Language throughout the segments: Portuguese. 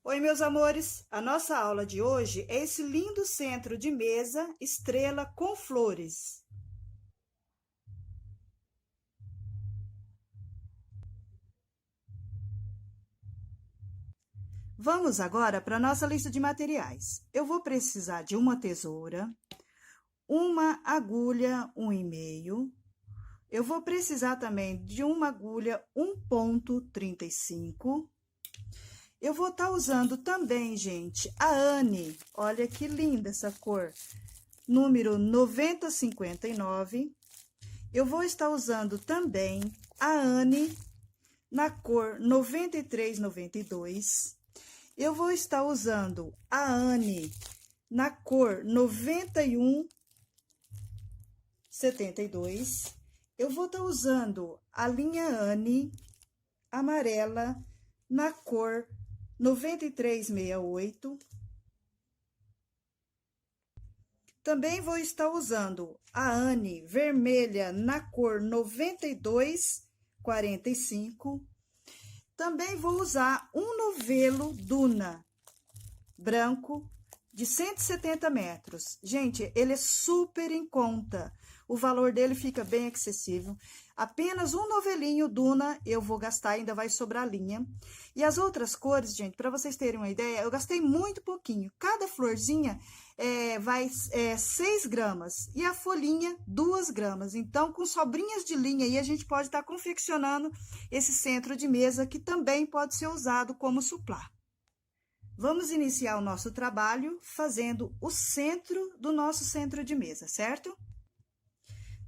Oi, meus amores! A nossa aula de hoje é esse lindo centro de mesa estrela com flores. Vamos agora para a nossa lista de materiais. Eu vou precisar de uma tesoura, uma agulha 1,5. Eu vou precisar também de uma agulha 1,35. Eu vou estar usando também, gente, a Anne. Olha que linda essa cor. Número 9059. Eu vou estar usando também a Anne na cor 9392. Eu vou estar usando a Anne na cor 9172. Eu vou estar usando a linha Anne amarela na cor 9368. Também vou estar usando a Anne vermelha na cor 9245. Também vou usar um novelo Duna branco de 170 metros. Gente, ele é super em conta. O valor dele fica bem acessível. Apenas um novelinho Duna eu vou gastar, ainda vai sobrar linha. E as outras cores, gente, para vocês terem uma ideia, eu gastei muito pouquinho. Cada florzinha vai 6 gramas e a folhinha 2 gramas. Então, com sobrinhas de linha aí, a gente pode estar confeccionando esse centro de mesa que também pode ser usado como suplá. Vamos iniciar o nosso trabalho fazendo o centro do nosso centro de mesa, certo?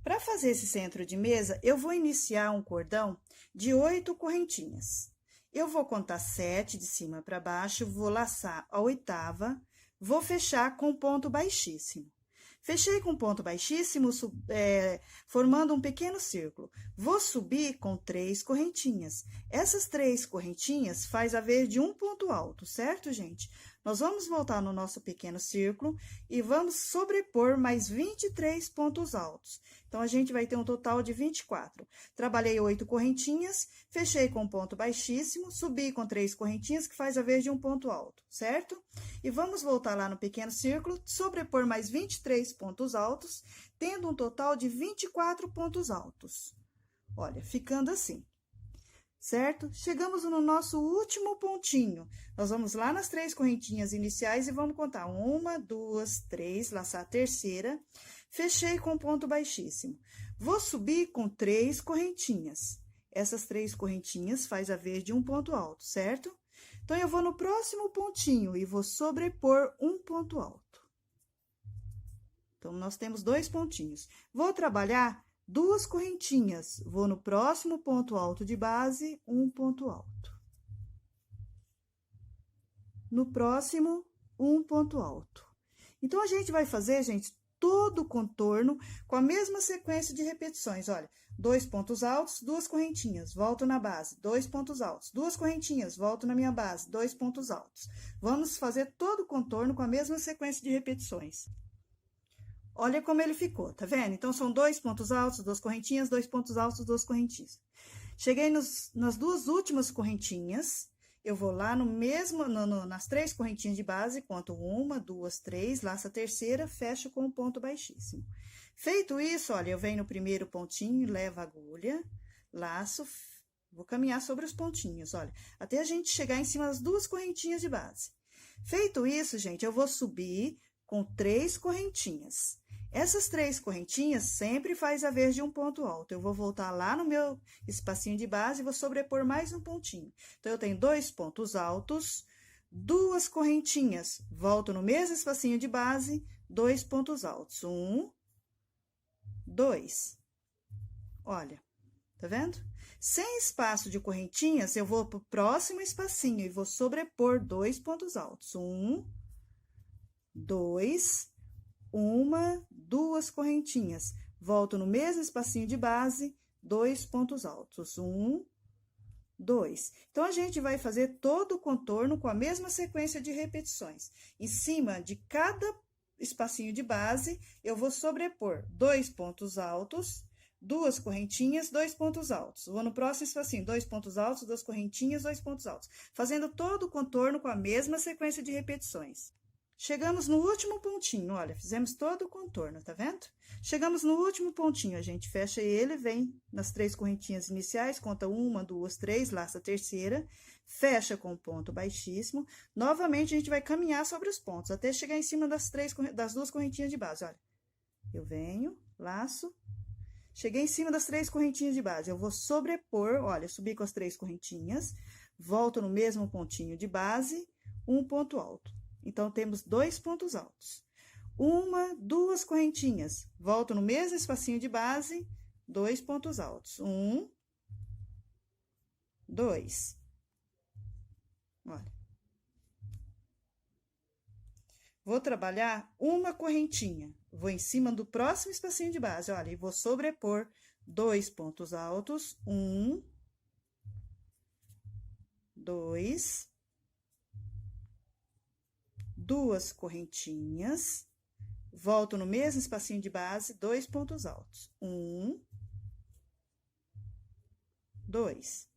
Para fazer esse centro de mesa, eu vou iniciar um cordão de 8 correntinhas. Eu vou contar 7 de cima para baixo, vou laçar a 8ª, vou fechar com ponto baixíssimo. Fechei com ponto baixíssimo, formando um pequeno círculo. Vou subir com 3 correntinhas. Essas 3 correntinhas faz haver de um ponto alto, certo, gente? Nós vamos voltar no nosso pequeno círculo e vamos sobrepor mais 23 pontos altos. Então, a gente vai ter um total de 24. Trabalhei 8 correntinhas, fechei com ponto baixíssimo, subi com 3 correntinhas, que faz haver de um ponto alto, certo? E vamos voltar lá no pequeno círculo, sobrepor mais 23 pontos altos, tendo um total de 24 pontos altos. Olha, ficando assim. Certo? Chegamos no nosso último pontinho. Nós vamos lá nas 3 correntinhas iniciais e vamos contar 1, 2, 3, laçar a terceira. Fechei com ponto baixíssimo. Vou subir com 3 correntinhas. Essas 3 correntinhas faz haver de um ponto alto, certo? Então, eu vou no próximo pontinho e vou sobrepor um ponto alto. Então, nós temos 2 pontinhos. Vou trabalhar 2 correntinhas, vou no próximo ponto alto de base, um ponto alto. No próximo, um ponto alto. Então, a gente vai fazer, gente, todo o contorno com a mesma sequência de repetições. Olha, 2 pontos altos, 2 correntinhas, volto na base, 2 pontos altos, 2 correntinhas, volto na minha base, 2 pontos altos. Vamos fazer todo o contorno com a mesma sequência de repetições. Olha como ele ficou, tá vendo? Então, são 2 pontos altos, 2 correntinhas, 2 pontos altos, 2 correntinhas. Cheguei nas 2 últimas correntinhas, eu vou lá nas 3 correntinhas de base, conto 1, 2, 3, laço a terceira, fecho com um ponto baixíssimo. Feito isso, olha, eu venho no primeiro pontinho, levo a agulha, laço, vou caminhar sobre os pontinhos, olha, até a gente chegar em cima das 2 correntinhas de base. Feito isso, gente, eu vou subir com 3 correntinhas. Essas 3 correntinhas sempre faz haver de um ponto alto. Eu vou voltar lá no meu espacinho de base e vou sobrepor mais um pontinho. Então, eu tenho 2 pontos altos, 2 correntinhas. Volto no mesmo espacinho de base, 2 pontos altos. 1, 2. Olha, tá vendo? Sem espaço de correntinhas, eu vou pro próximo espacinho e vou sobrepor 2 pontos altos. 1, 2, 2 correntinhas. Volto no mesmo espacinho de base, 2 pontos altos. 1, 2. Então, a gente vai fazer todo o contorno com a mesma sequência de repetições. Em cima de cada espacinho de base, eu vou sobrepor 2 pontos altos, duas correntinhas, 2 pontos altos. Vou no próximo espacinho, 2 pontos altos, 2 correntinhas, 2 pontos altos. Fazendo todo o contorno com a mesma sequência de repetições. Chegamos no último pontinho, olha, fizemos todo o contorno, tá vendo? Chegamos no último pontinho, a gente fecha ele, vem nas 3 correntinhas iniciais, conta 1, 2, 3, laça a terceira, fecha com o ponto baixíssimo. Novamente, a gente vai caminhar sobre os pontos, até chegar em cima das 2 correntinhas de base, olha. Eu venho, laço, cheguei em cima das 3 correntinhas de base, eu vou sobrepor, olha, subi com as 3 correntinhas, volto no mesmo pontinho de base, um ponto alto. Então, temos 2 pontos altos. 1, 2 correntinhas. Volto no mesmo espacinho de base, 2 pontos altos. 1, 2. Olha. Vou trabalhar uma correntinha. Vou em cima do próximo espacinho de base, olha, e vou sobrepor 2 pontos altos. 1, 2. 2 correntinhas, volto no mesmo espacinho de base, 2 pontos altos. 1, 2.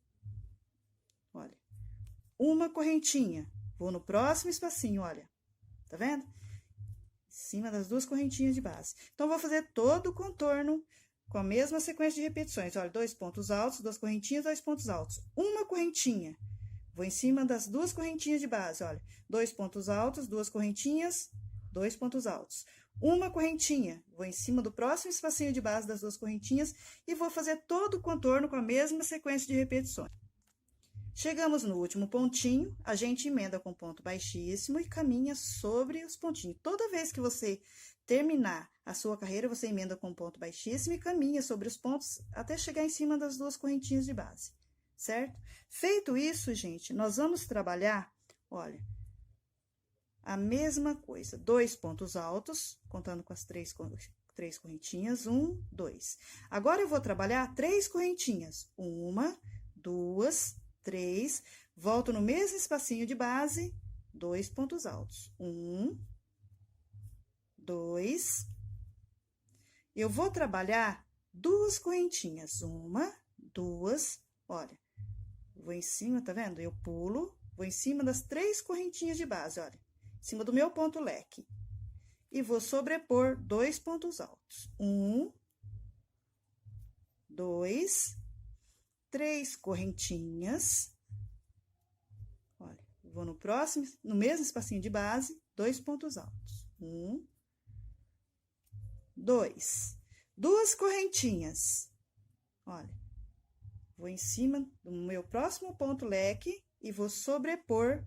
Olha, uma correntinha, vou no próximo espacinho, olha, tá vendo? Em cima das 2 correntinhas de base. Então, vou fazer todo o contorno com a mesma sequência de repetições. Olha, 2 pontos altos, 2 correntinhas, 2 pontos altos. Uma correntinha. Vou em cima das 2 correntinhas de base, olha, 2 pontos altos, 2 correntinhas, 2 pontos altos. Uma correntinha, vou em cima do próximo espacinho de base das 2 correntinhas e vou fazer todo o contorno com a mesma sequência de repetições. Chegamos no último pontinho, a gente emenda com ponto baixíssimo e caminha sobre os pontinhos. Toda vez que você terminar a sua carreira, você emenda com ponto baixíssimo e caminha sobre os pontos até chegar em cima das 2 correntinhas de base. Certo? Feito isso, gente, nós vamos trabalhar, olha, a mesma coisa. 2 pontos altos, contando com as 3 correntinhas, 1, 2. Agora, eu vou trabalhar 3 correntinhas. 1, 2, 3. Volto no mesmo espacinho de base, 2 pontos altos. 1, 2. Eu vou trabalhar 2 correntinhas. 1, 2, olha. Vou em cima, tá vendo? Eu pulo, vou em cima das 3 correntinhas de base, olha. Em cima do meu ponto leque. E vou sobrepor 2 pontos altos. 1, 2, 3 correntinhas. Olha, vou no próximo, no mesmo espacinho de base, 2 pontos altos. 1, 2. 2 correntinhas. Olha. Vou em cima do meu próximo ponto leque e vou sobrepor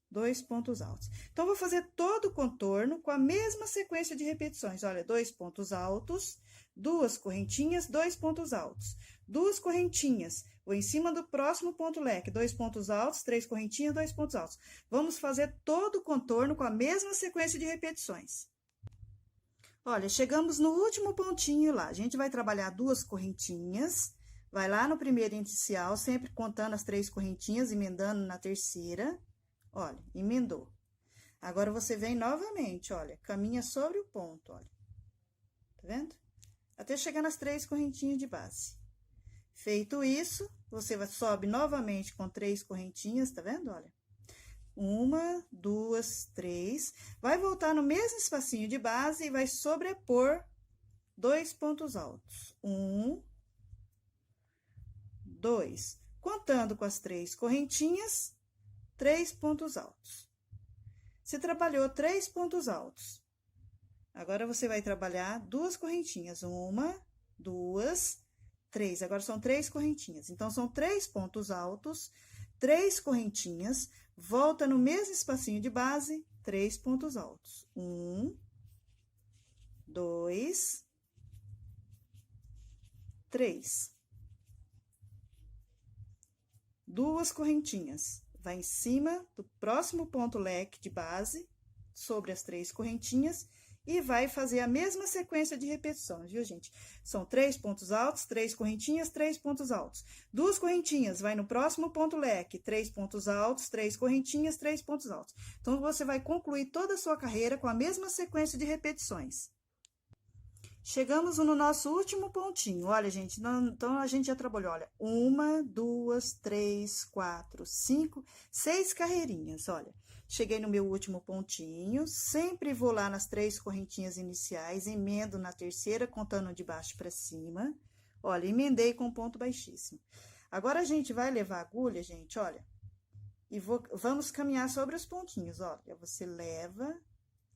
2 pontos altos. Então, vou fazer todo o contorno com a mesma sequência de repetições. Olha, 2 pontos altos, 2 correntinhas, 2 pontos altos. 2 correntinhas, vou em cima do próximo ponto leque, 2 pontos altos, 3 correntinhas, 2 pontos altos. Vamos fazer todo o contorno com a mesma sequência de repetições. Olha, chegamos no último pontinho lá. A gente vai trabalhar 2 correntinhas. Vai lá no primeiro inicial, sempre contando as 3 correntinhas, emendando na terceira. Olha, emendou. Agora, você vem novamente, olha, caminha sobre o ponto, olha. Tá vendo? Até chegar nas 3 correntinhas de base. Feito isso, você sobe novamente com 3 correntinhas, tá vendo? Olha. 1, 2, 3. Vai voltar no mesmo espacinho de base e vai sobrepor 2 pontos altos. 1, 2. Contando com as 3 correntinhas, 3 pontos altos. Você trabalhou 3 pontos altos. Agora, você vai trabalhar 2 correntinhas. 1, 2, 3. Agora, são 3 correntinhas. Então, são 3 pontos altos, 3 correntinhas, volta no mesmo espacinho de base, 3 pontos altos. 1, 2, 3. 2 correntinhas. Vai em cima do próximo ponto leque de base, sobre as 3 correntinhas, e vai fazer a mesma sequência de repetições, viu, gente? São 3 pontos altos, 3 correntinhas, 3 pontos altos. 2 correntinhas, vai no próximo ponto leque, 3 pontos altos, 3 correntinhas, 3 pontos altos. Então, você vai concluir toda a sua carreira com a mesma sequência de repetições. Chegamos no nosso último pontinho. Olha, gente, então a gente já trabalhou, olha, 1, 2, 3, 4, 5, 6 carreirinhas, olha. Cheguei no meu último pontinho, sempre vou lá nas 3 correntinhas iniciais, emendo na terceira, contando de baixo para cima. Olha, emendei com ponto baixíssimo. Agora, a gente vai levar a agulha, gente, olha, e vamos caminhar sobre os pontinhos, olha. Você leva,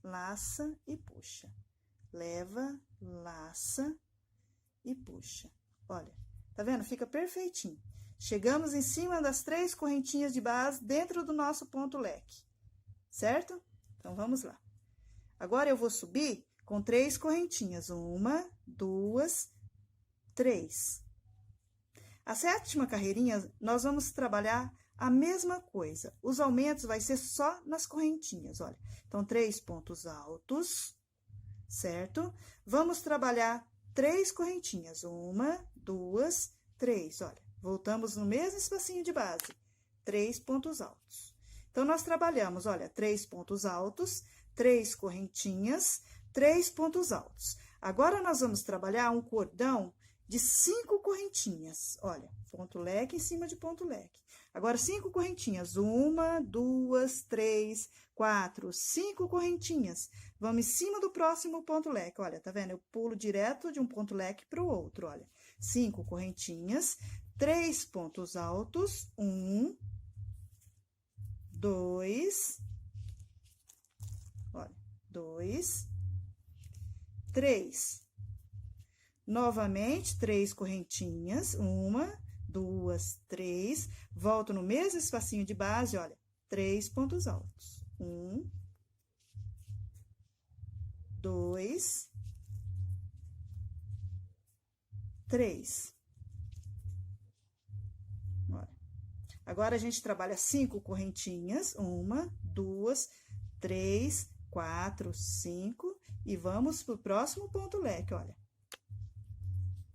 laça e puxa. Leva, laça e puxa. Olha, tá vendo? Fica perfeitinho. Chegamos em cima das 3 correntinhas de base dentro do nosso ponto leque, certo? Então, vamos lá. Agora, eu vou subir com 3 correntinhas. 1, 2, 3. A 7ª carreirinha, nós vamos trabalhar a mesma coisa. Os aumentos vai ser só nas correntinhas, olha. Então, 3 pontos altos, certo? Vamos trabalhar 3 correntinhas. 1, 2, 3, olha. Voltamos no mesmo espacinho de base. 3 pontos altos. Então, nós trabalhamos, olha, 3 pontos altos, 3 correntinhas, 3 pontos altos. Agora, nós vamos trabalhar um cordão de 5 correntinhas. Olha, ponto leque em cima de ponto leque. Agora, 5 correntinhas. 1, 2, 3, 4, 5 correntinhas. Vamos em cima do próximo ponto leque. Olha, tá vendo? Eu pulo direto de um ponto leque para o outro, olha. 5 correntinhas, 3 pontos altos. 1, 2, olha, 2, 3. Novamente, 3 correntinhas, 1, 2, 3, volto no mesmo espacinho de base, olha, 3 pontos altos. 1, 2, 3. Olha. Agora, a gente trabalha 5 correntinhas, 1, 2, 3, 4, 5, e vamos pro próximo ponto leque, olha.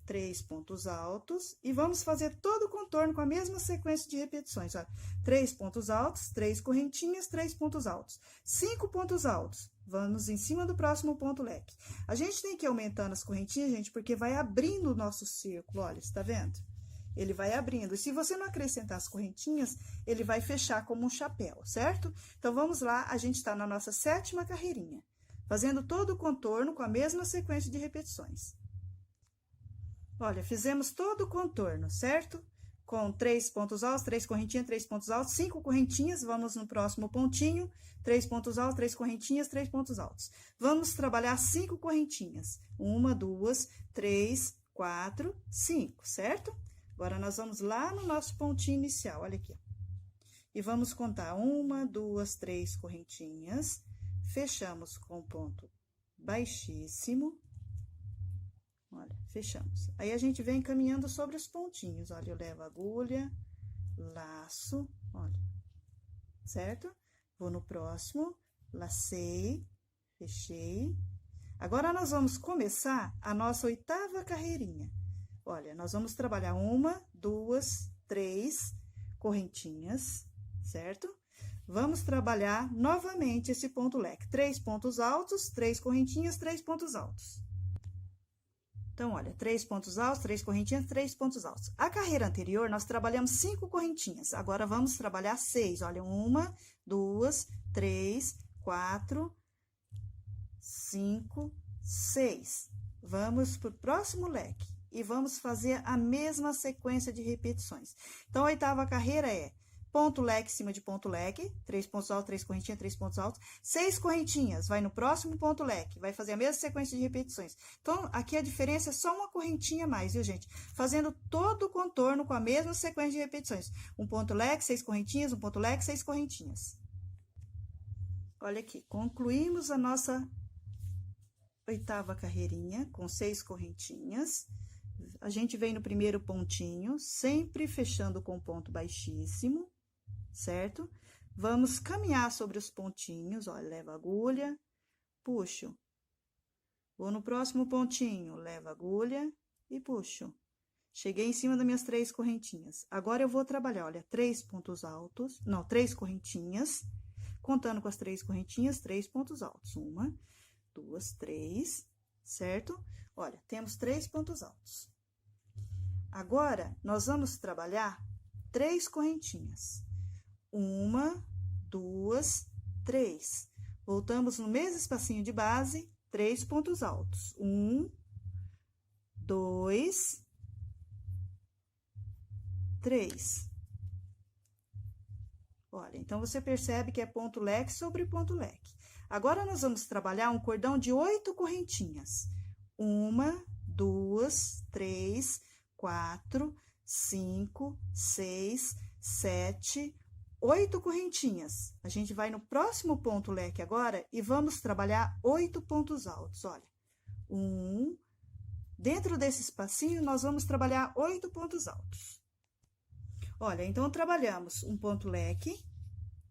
3 pontos altos, e vamos fazer todo o contorno com a mesma sequência de repetições, olha. 3 pontos altos, 3 correntinhas, 3 pontos altos. 5 pontos altos, vamos em cima do próximo ponto leque. A gente tem que ir aumentando as correntinhas, gente, porque vai abrindo o nosso círculo, olha, você tá vendo? Ele vai abrindo, e se você não acrescentar as correntinhas, ele vai fechar como um chapéu, certo? Então, vamos lá, a gente tá na nossa 7ª carreirinha, fazendo todo o contorno com a mesma sequência de repetições. Olha, fizemos todo o contorno, certo? Com 3 pontos altos, 3 correntinhas, 3 pontos altos, 5 correntinhas, vamos no próximo pontinho, 3 pontos altos, 3 correntinhas, 3 pontos altos. Vamos trabalhar 5 correntinhas, 1, 2, 3, 4, 5, certo? Agora, nós vamos lá no nosso pontinho inicial, olha aqui. E vamos contar 1, 2, 3 correntinhas, fechamos com ponto baixíssimo. Olha, fechamos. Aí, a gente vem caminhando sobre os pontinhos. Olha, eu levo a agulha, laço, olha, certo? Vou no próximo, lacei, fechei. Agora, nós vamos começar a nossa 8ª carreirinha. Olha, nós vamos trabalhar 1, 2, 3 correntinhas, certo? Vamos trabalhar novamente esse ponto leque. 3 pontos altos, 3 correntinhas, 3 pontos altos. Então, olha, 3 pontos altos, 3 correntinhas, 3 pontos altos. A carreira anterior, nós trabalhamos 5 correntinhas. Agora, vamos trabalhar 6. Olha, 1, 2, 3, 4, 5, 6. Vamos para o próximo leque e vamos fazer a mesma sequência de repetições. Então, a 8ª carreira é ponto leque em cima de ponto leque, 3 pontos altos, 3 correntinhas, 3 pontos altos, 6 correntinhas, vai no próximo ponto leque, vai fazer a mesma sequência de repetições. Então, aqui a diferença é só uma correntinha a mais, viu, gente? Fazendo todo o contorno com a mesma sequência de repetições. Um ponto leque, 6 correntinhas, um ponto leque, 6 correntinhas. Olha aqui, concluímos a nossa 8ª carreirinha com 6 correntinhas. A gente vem no primeiro pontinho, sempre fechando com ponto baixíssimo, certo? Vamos caminhar sobre os pontinhos, olha, levo a agulha, puxo. Vou no próximo pontinho, levo a agulha e puxo. Cheguei em cima das minhas 3 correntinhas. Agora, eu vou trabalhar, olha, 3 pontos altos, não, 3 correntinhas, contando com as 3 correntinhas, 3 pontos altos. 1, 2, 3. certo? Olha, temos 3 pontos altos. Agora, nós vamos trabalhar 3 correntinhas. 1, 2, 3. Voltamos no mesmo espacinho de base, 3 pontos altos. 1, 2, 3. Olha, então, você percebe que é ponto leque sobre ponto leque. Agora, nós vamos trabalhar um cordão de 8 correntinhas. 1, 2, 3, 4, 5, 6, 7, 8 correntinhas. A gente vai no próximo ponto leque agora e vamos trabalhar 8 pontos altos. Olha, dentro desse espacinho, nós vamos trabalhar 8 pontos altos. Olha, então, trabalhamos um ponto leque,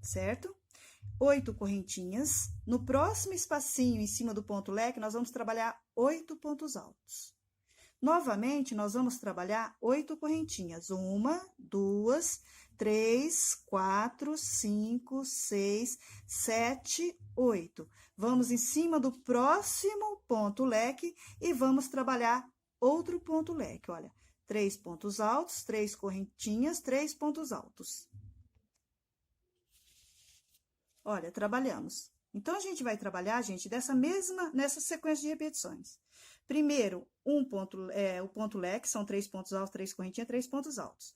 certo? 8 correntinhas. No próximo espacinho, em cima do ponto leque, nós vamos trabalhar 8 pontos altos. Novamente, nós vamos trabalhar 8 correntinhas. 1, 2, 3, 4, 5, 6, 7, 8. Vamos em cima do próximo ponto leque e vamos trabalhar outro ponto leque. Olha, 3 pontos altos, 3 correntinhas, 3 pontos altos. Olha, trabalhamos. Então, a gente vai trabalhar, gente, nessa sequência de repetições. Primeiro, o ponto leque, são 3 pontos altos, 3 correntinhas, 3 pontos altos.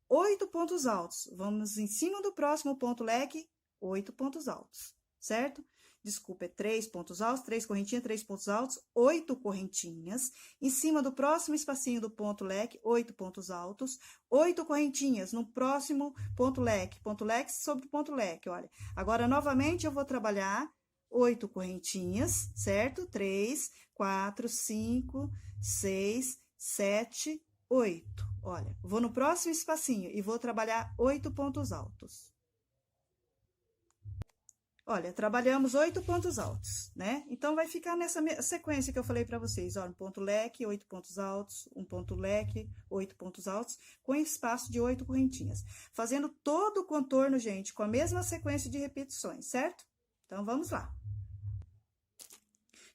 8 pontos altos, vamos em cima do próximo ponto leque, 8 pontos altos, certo? Desculpa, é 3 pontos altos, 3 correntinhas, 3 pontos altos, 8 correntinhas. Em cima do próximo espacinho do ponto leque, 8 pontos altos, 8 correntinhas no próximo ponto leque sobre ponto leque, olha. Agora, novamente, eu vou trabalhar 8 correntinhas, certo? 3, 4, 5, 6, 7, 8. Olha, vou no próximo espacinho e vou trabalhar 8 pontos altos. Olha, trabalhamos 8 pontos altos, né? Então, vai ficar nessa sequência que eu falei para vocês, ó, um ponto leque, 8 pontos altos, um ponto leque, 8 pontos altos, com espaço de 8 correntinhas. Fazendo todo o contorno, gente, com a mesma sequência de repetições, certo? Então, vamos lá.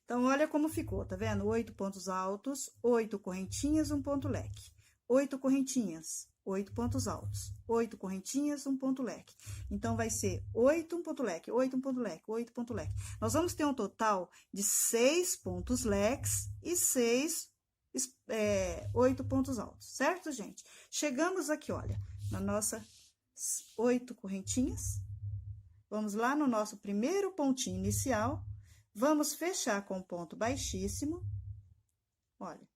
Então, olha como ficou, tá vendo? 8 pontos altos, 8 correntinhas, um ponto leque. 8 correntinhas, 8 pontos altos, 8 correntinhas, um ponto leque. Então, vai ser 8, um ponto leque, 8, um ponto leque, 8 ponto leque. Nós vamos ter um total de 6 pontos leques e 8 pontos altos, certo, gente? Chegamos aqui, olha, na nossa 8 correntinhas. Vamos lá no nosso primeiro pontinho inicial. Vamos fechar com ponto baixíssimo, olha,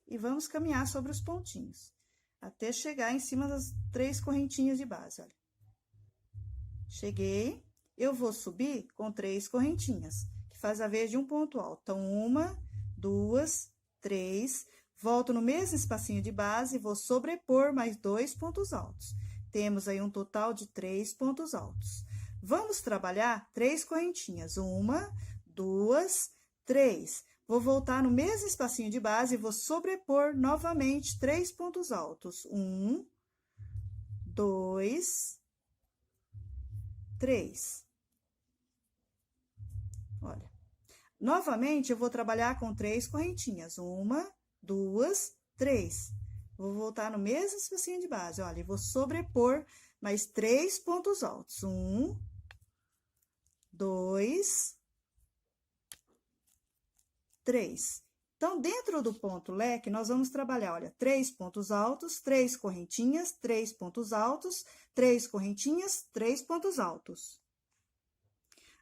e vamos caminhar sobre os pontinhos, até chegar em cima das 3 correntinhas de base, olha. Cheguei, eu vou subir com 3 correntinhas, que faz a vez de um ponto alto. Então, 1, 2, 3, volto no mesmo espacinho de base e vou sobrepor mais 2 pontos altos. Temos aí um total de 3 pontos altos. Vamos trabalhar 3 correntinhas, 1, 2, 3. Vou voltar no mesmo espacinho de base e vou sobrepor novamente 3 pontos altos. 1, 2, 3. Olha. Novamente, eu vou trabalhar com 3 correntinhas. 1, 2, 3. Vou voltar no mesmo espacinho de base, olha, e vou sobrepor mais 3 pontos altos. 1, 2, 3. Então, dentro do ponto leque, nós vamos trabalhar, olha, 3 pontos altos, 3 correntinhas, 3 pontos altos, 3 correntinhas, 3 pontos altos.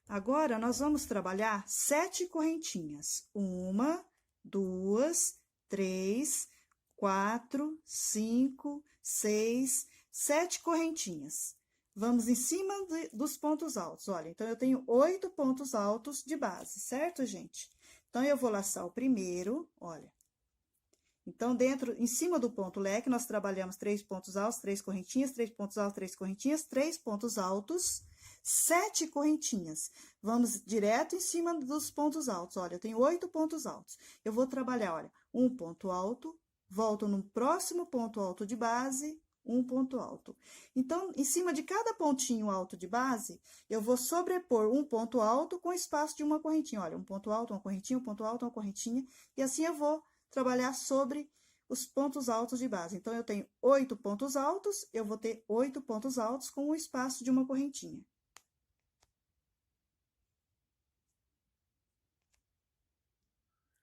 Agora, nós vamos trabalhar 7 correntinhas. 1, 2, 3, 4, 5, 6, 7 correntinhas. Vamos em cima dos pontos altos, olha, então, eu tenho 8 pontos altos de base, certo, gente? Então, eu vou laçar o primeiro, olha. Então, em cima do ponto leque, nós trabalhamos 3 pontos altos, 3 correntinhas, 3 pontos altos, 3 correntinhas, 3 pontos altos, 7 correntinhas. Vamos direto em cima dos pontos altos, olha, eu tenho 8 pontos altos. Eu vou trabalhar, olha, um ponto alto, volto no próximo ponto alto de base, um ponto alto. Então, em cima de cada pontinho alto de base, eu vou sobrepor um ponto alto com espaço de uma correntinha. Olha, um ponto alto, uma correntinha, um ponto alto, uma correntinha, e assim eu vou trabalhar sobre os pontos altos de base. Então, eu tenho 8 pontos altos, eu vou ter 8 pontos altos com o espaço de uma correntinha.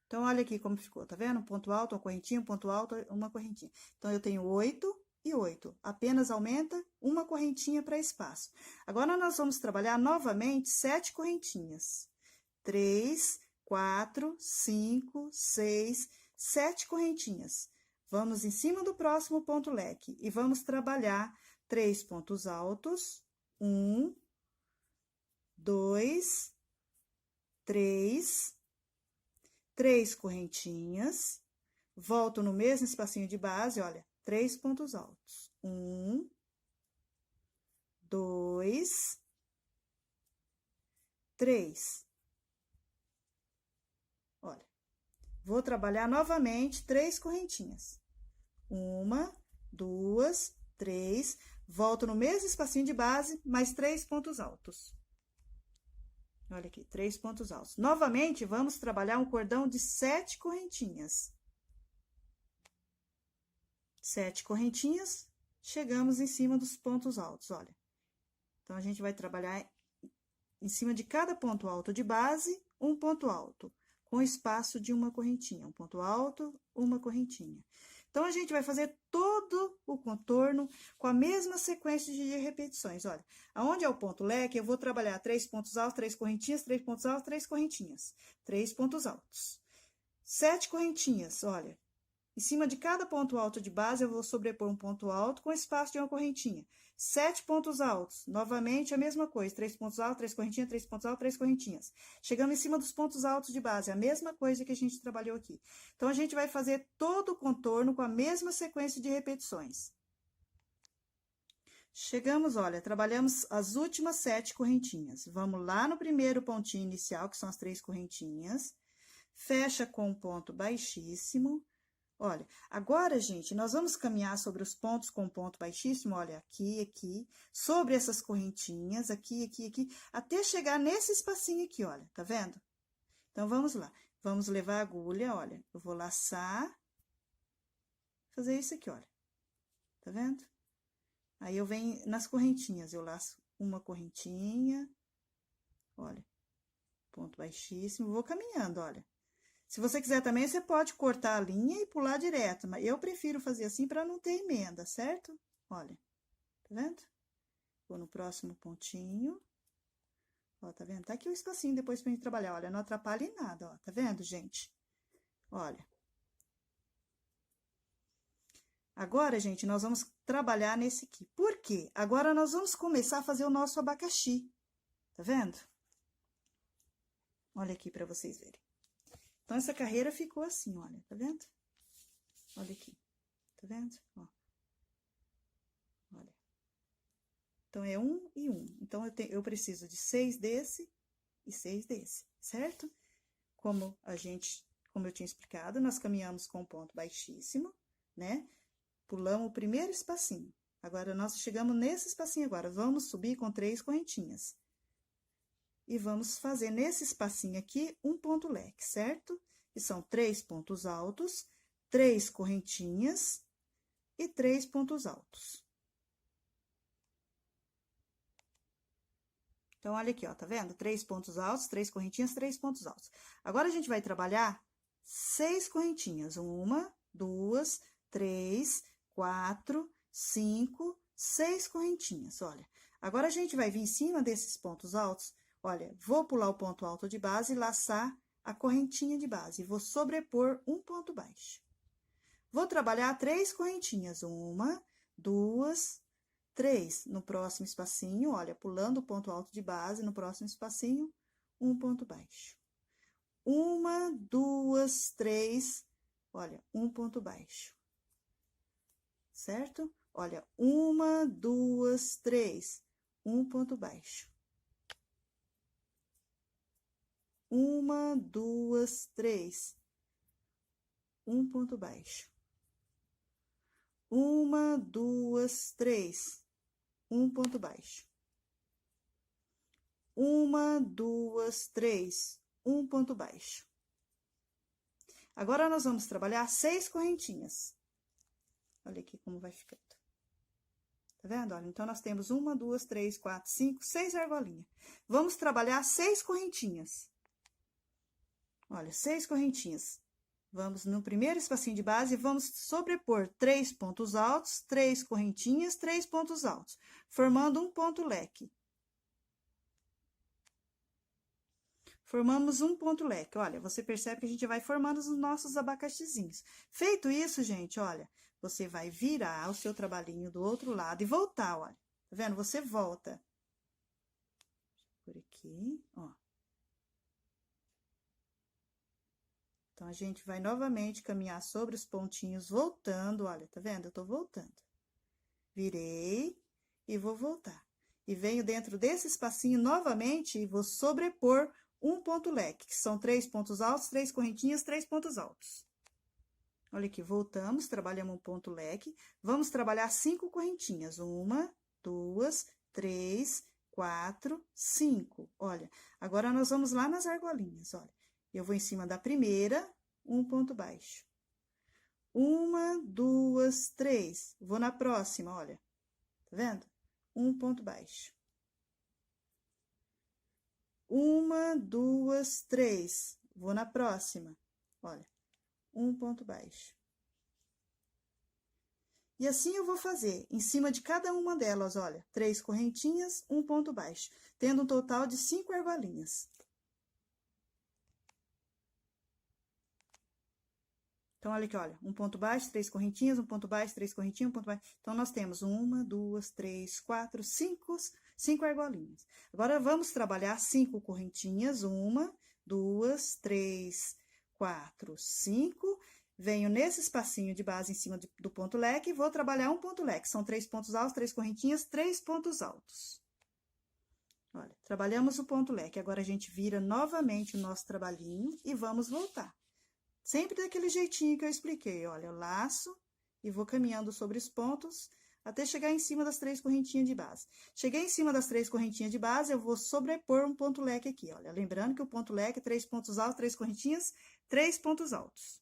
Então, olha aqui como ficou, tá vendo? Um ponto alto, uma correntinha, um ponto alto, uma correntinha. Então, eu tenho 8 e 8. Apenas aumenta uma correntinha para espaço. Agora, nós vamos trabalhar novamente 7 correntinhas. 3, 4, 5, 6, 7 correntinhas. Vamos em cima do próximo ponto leque e vamos trabalhar 3 pontos altos. 1, 2, 3, 3 correntinhas, volto no mesmo espacinho de base, olha, 3 pontos altos. 1, 2, 3. Olha, vou trabalhar novamente 3 correntinhas. 1, 2, 3, volto no mesmo espacinho de base, mais 3 pontos altos. Olha aqui, 3 pontos altos. Novamente, vamos trabalhar um cordão de 7 correntinhas. 7 correntinhas, chegamos em cima dos pontos altos, olha. Então, a gente vai trabalhar em cima de cada ponto alto de base, um ponto alto, com espaço de uma correntinha. Um ponto alto, uma correntinha. Então, a gente vai fazer todo o contorno com a mesma sequência de repetições. Olha, aonde é o ponto leque, eu vou trabalhar 3 pontos altos, 3 correntinhas, 3 pontos altos, 3 correntinhas. 3 pontos altos. 7 correntinhas, olha. Em cima de cada ponto alto de base, eu vou sobrepor um ponto alto com espaço de uma correntinha. 7 pontos altos, novamente a mesma coisa. 3 pontos altos, 3 correntinhas, 3 pontos altos, 3 correntinhas. Chegamos em cima dos pontos altos de base, a mesma coisa que a gente trabalhou aqui. Então, a gente vai fazer todo o contorno com a mesma sequência de repetições. Chegamos, olha, trabalhamos as últimas 7 correntinhas. Vamos lá no primeiro pontinho inicial, que são as 3 correntinhas. Fecha com um ponto baixíssimo. Olha, agora, gente, nós vamos caminhar sobre os pontos com ponto baixíssimo, olha, aqui, aqui, sobre essas correntinhas, aqui, aqui, aqui, até chegar nesse espacinho aqui, olha, tá vendo? Então, vamos lá. Vamos levar a agulha, olha, eu vou laçar, fazer isso aqui, olha, tá vendo? Aí, eu venho nas correntinhas, eu laço uma correntinha, olha, ponto baixíssimo, vou caminhando, olha. Se você quiser também, você pode cortar a linha e pular direto, mas eu prefiro fazer assim para não ter emenda, certo? Olha, tá vendo? Vou no próximo pontinho. Ó, tá vendo? Tá aqui o espacinho depois pra gente trabalhar, olha, não atrapalha em nada, ó, tá vendo, gente? Olha. Agora, gente, nós vamos trabalhar nesse aqui. Por quê? Agora, nós vamos começar a fazer o nosso abacaxi, tá vendo? Olha aqui pra vocês verem. Então, essa carreira ficou assim, olha, tá vendo? Olha aqui, tá vendo? Ó. Olha. Então, é 1 e 1. Então, eu preciso de 6 desse e 6 desse, certo? Como eu tinha explicado, nós caminhamos com um ponto baixíssimo, né? Pulamos o primeiro espacinho. Agora, nós chegamos nesse espacinho agora. Vamos subir com 3 correntinhas. E vamos fazer nesse espacinho aqui um ponto leque, certo? Que são 3 pontos altos, 3 correntinhas e 3 pontos altos. Então, olha aqui, ó, tá vendo? 3 pontos altos, 3 correntinhas, 3 pontos altos. Agora, a gente vai trabalhar 6 correntinhas. 1, 2, 3, 4, 5, 6 correntinhas, olha. Agora, a gente vai vir em cima desses pontos altos. Olha, vou pular o ponto alto de base e laçar a correntinha de base. Vou sobrepor um ponto baixo. Vou trabalhar 3 correntinhas. 1, 2, 3. No próximo espacinho, olha, pulando o ponto alto de base, no próximo espacinho, um ponto baixo. 1, 2, 3, olha, um ponto baixo. Certo? Olha, 1, 2, 3, um ponto baixo. 1, 2, 3, um ponto baixo. 1, 2, 3, um ponto baixo. 1, 2, 3, um ponto baixo. Agora, nós vamos trabalhar 6 correntinhas. Olha aqui como vai ficando. Tá vendo? Olha, então, nós temos 1, 2, 3, 4, 5, 6 argolinhas. Vamos trabalhar 6 correntinhas. Olha, 6 correntinhas. Vamos no primeiro espacinho de base e vamos sobrepor 3 pontos altos, 3 correntinhas, 3 pontos altos, formando um ponto leque. Formamos um ponto leque. Olha, você percebe que a gente vai formando os nossos abacaxizinhos. Feito isso, gente, olha, você vai virar o seu trabalhinho do outro lado e voltar, olha. Tá vendo? Você volta. Por aqui, ó. Então, a gente vai novamente caminhar sobre os pontinhos, voltando, olha, tá vendo? Eu tô voltando. Virei e vou voltar. E venho dentro desse espacinho novamente e vou sobrepor um ponto leque, que são 3 pontos altos, 3 correntinhas, 3 pontos altos. Olha aqui, voltamos, trabalhamos um ponto leque, vamos trabalhar 5 correntinhas. 1, 2, 3, 4, 5. Olha, agora nós vamos lá nas argolinhas, olha. Eu vou em cima da primeira, um ponto baixo. 1, 2, 3. Vou na próxima, olha. Tá vendo? Um ponto baixo. 1, 2, 3. Vou na próxima, olha. Um ponto baixo. E assim eu vou fazer, em cima de cada uma delas, olha, 3 correntinhas, um ponto baixo, tendo um total de 5 argolinhas. Então, olha aqui, olha, um ponto baixo, 3 correntinhas, um ponto baixo, 3 correntinhas, um ponto baixo. Então, nós temos 1, 2, 3, 4, 5 argolinhas. Agora, vamos trabalhar 5 correntinhas, 1, 2, 3, 4, 5. Venho nesse espacinho de base em cima do ponto leque e vou trabalhar um ponto leque. São 3 pontos altos, 3 correntinhas, 3 pontos altos. Olha, trabalhamos o ponto leque. Agora, a gente vira novamente o nosso trabalhinho e vamos voltar. Sempre daquele jeitinho que eu expliquei, olha, eu laço e vou caminhando sobre os pontos até chegar em cima das 3 correntinhas de base. Cheguei em cima das 3 correntinhas de base, eu vou sobrepor um ponto leque aqui, olha. Lembrando que o ponto leque é 3 pontos altos, 3 correntinhas, 3 pontos altos.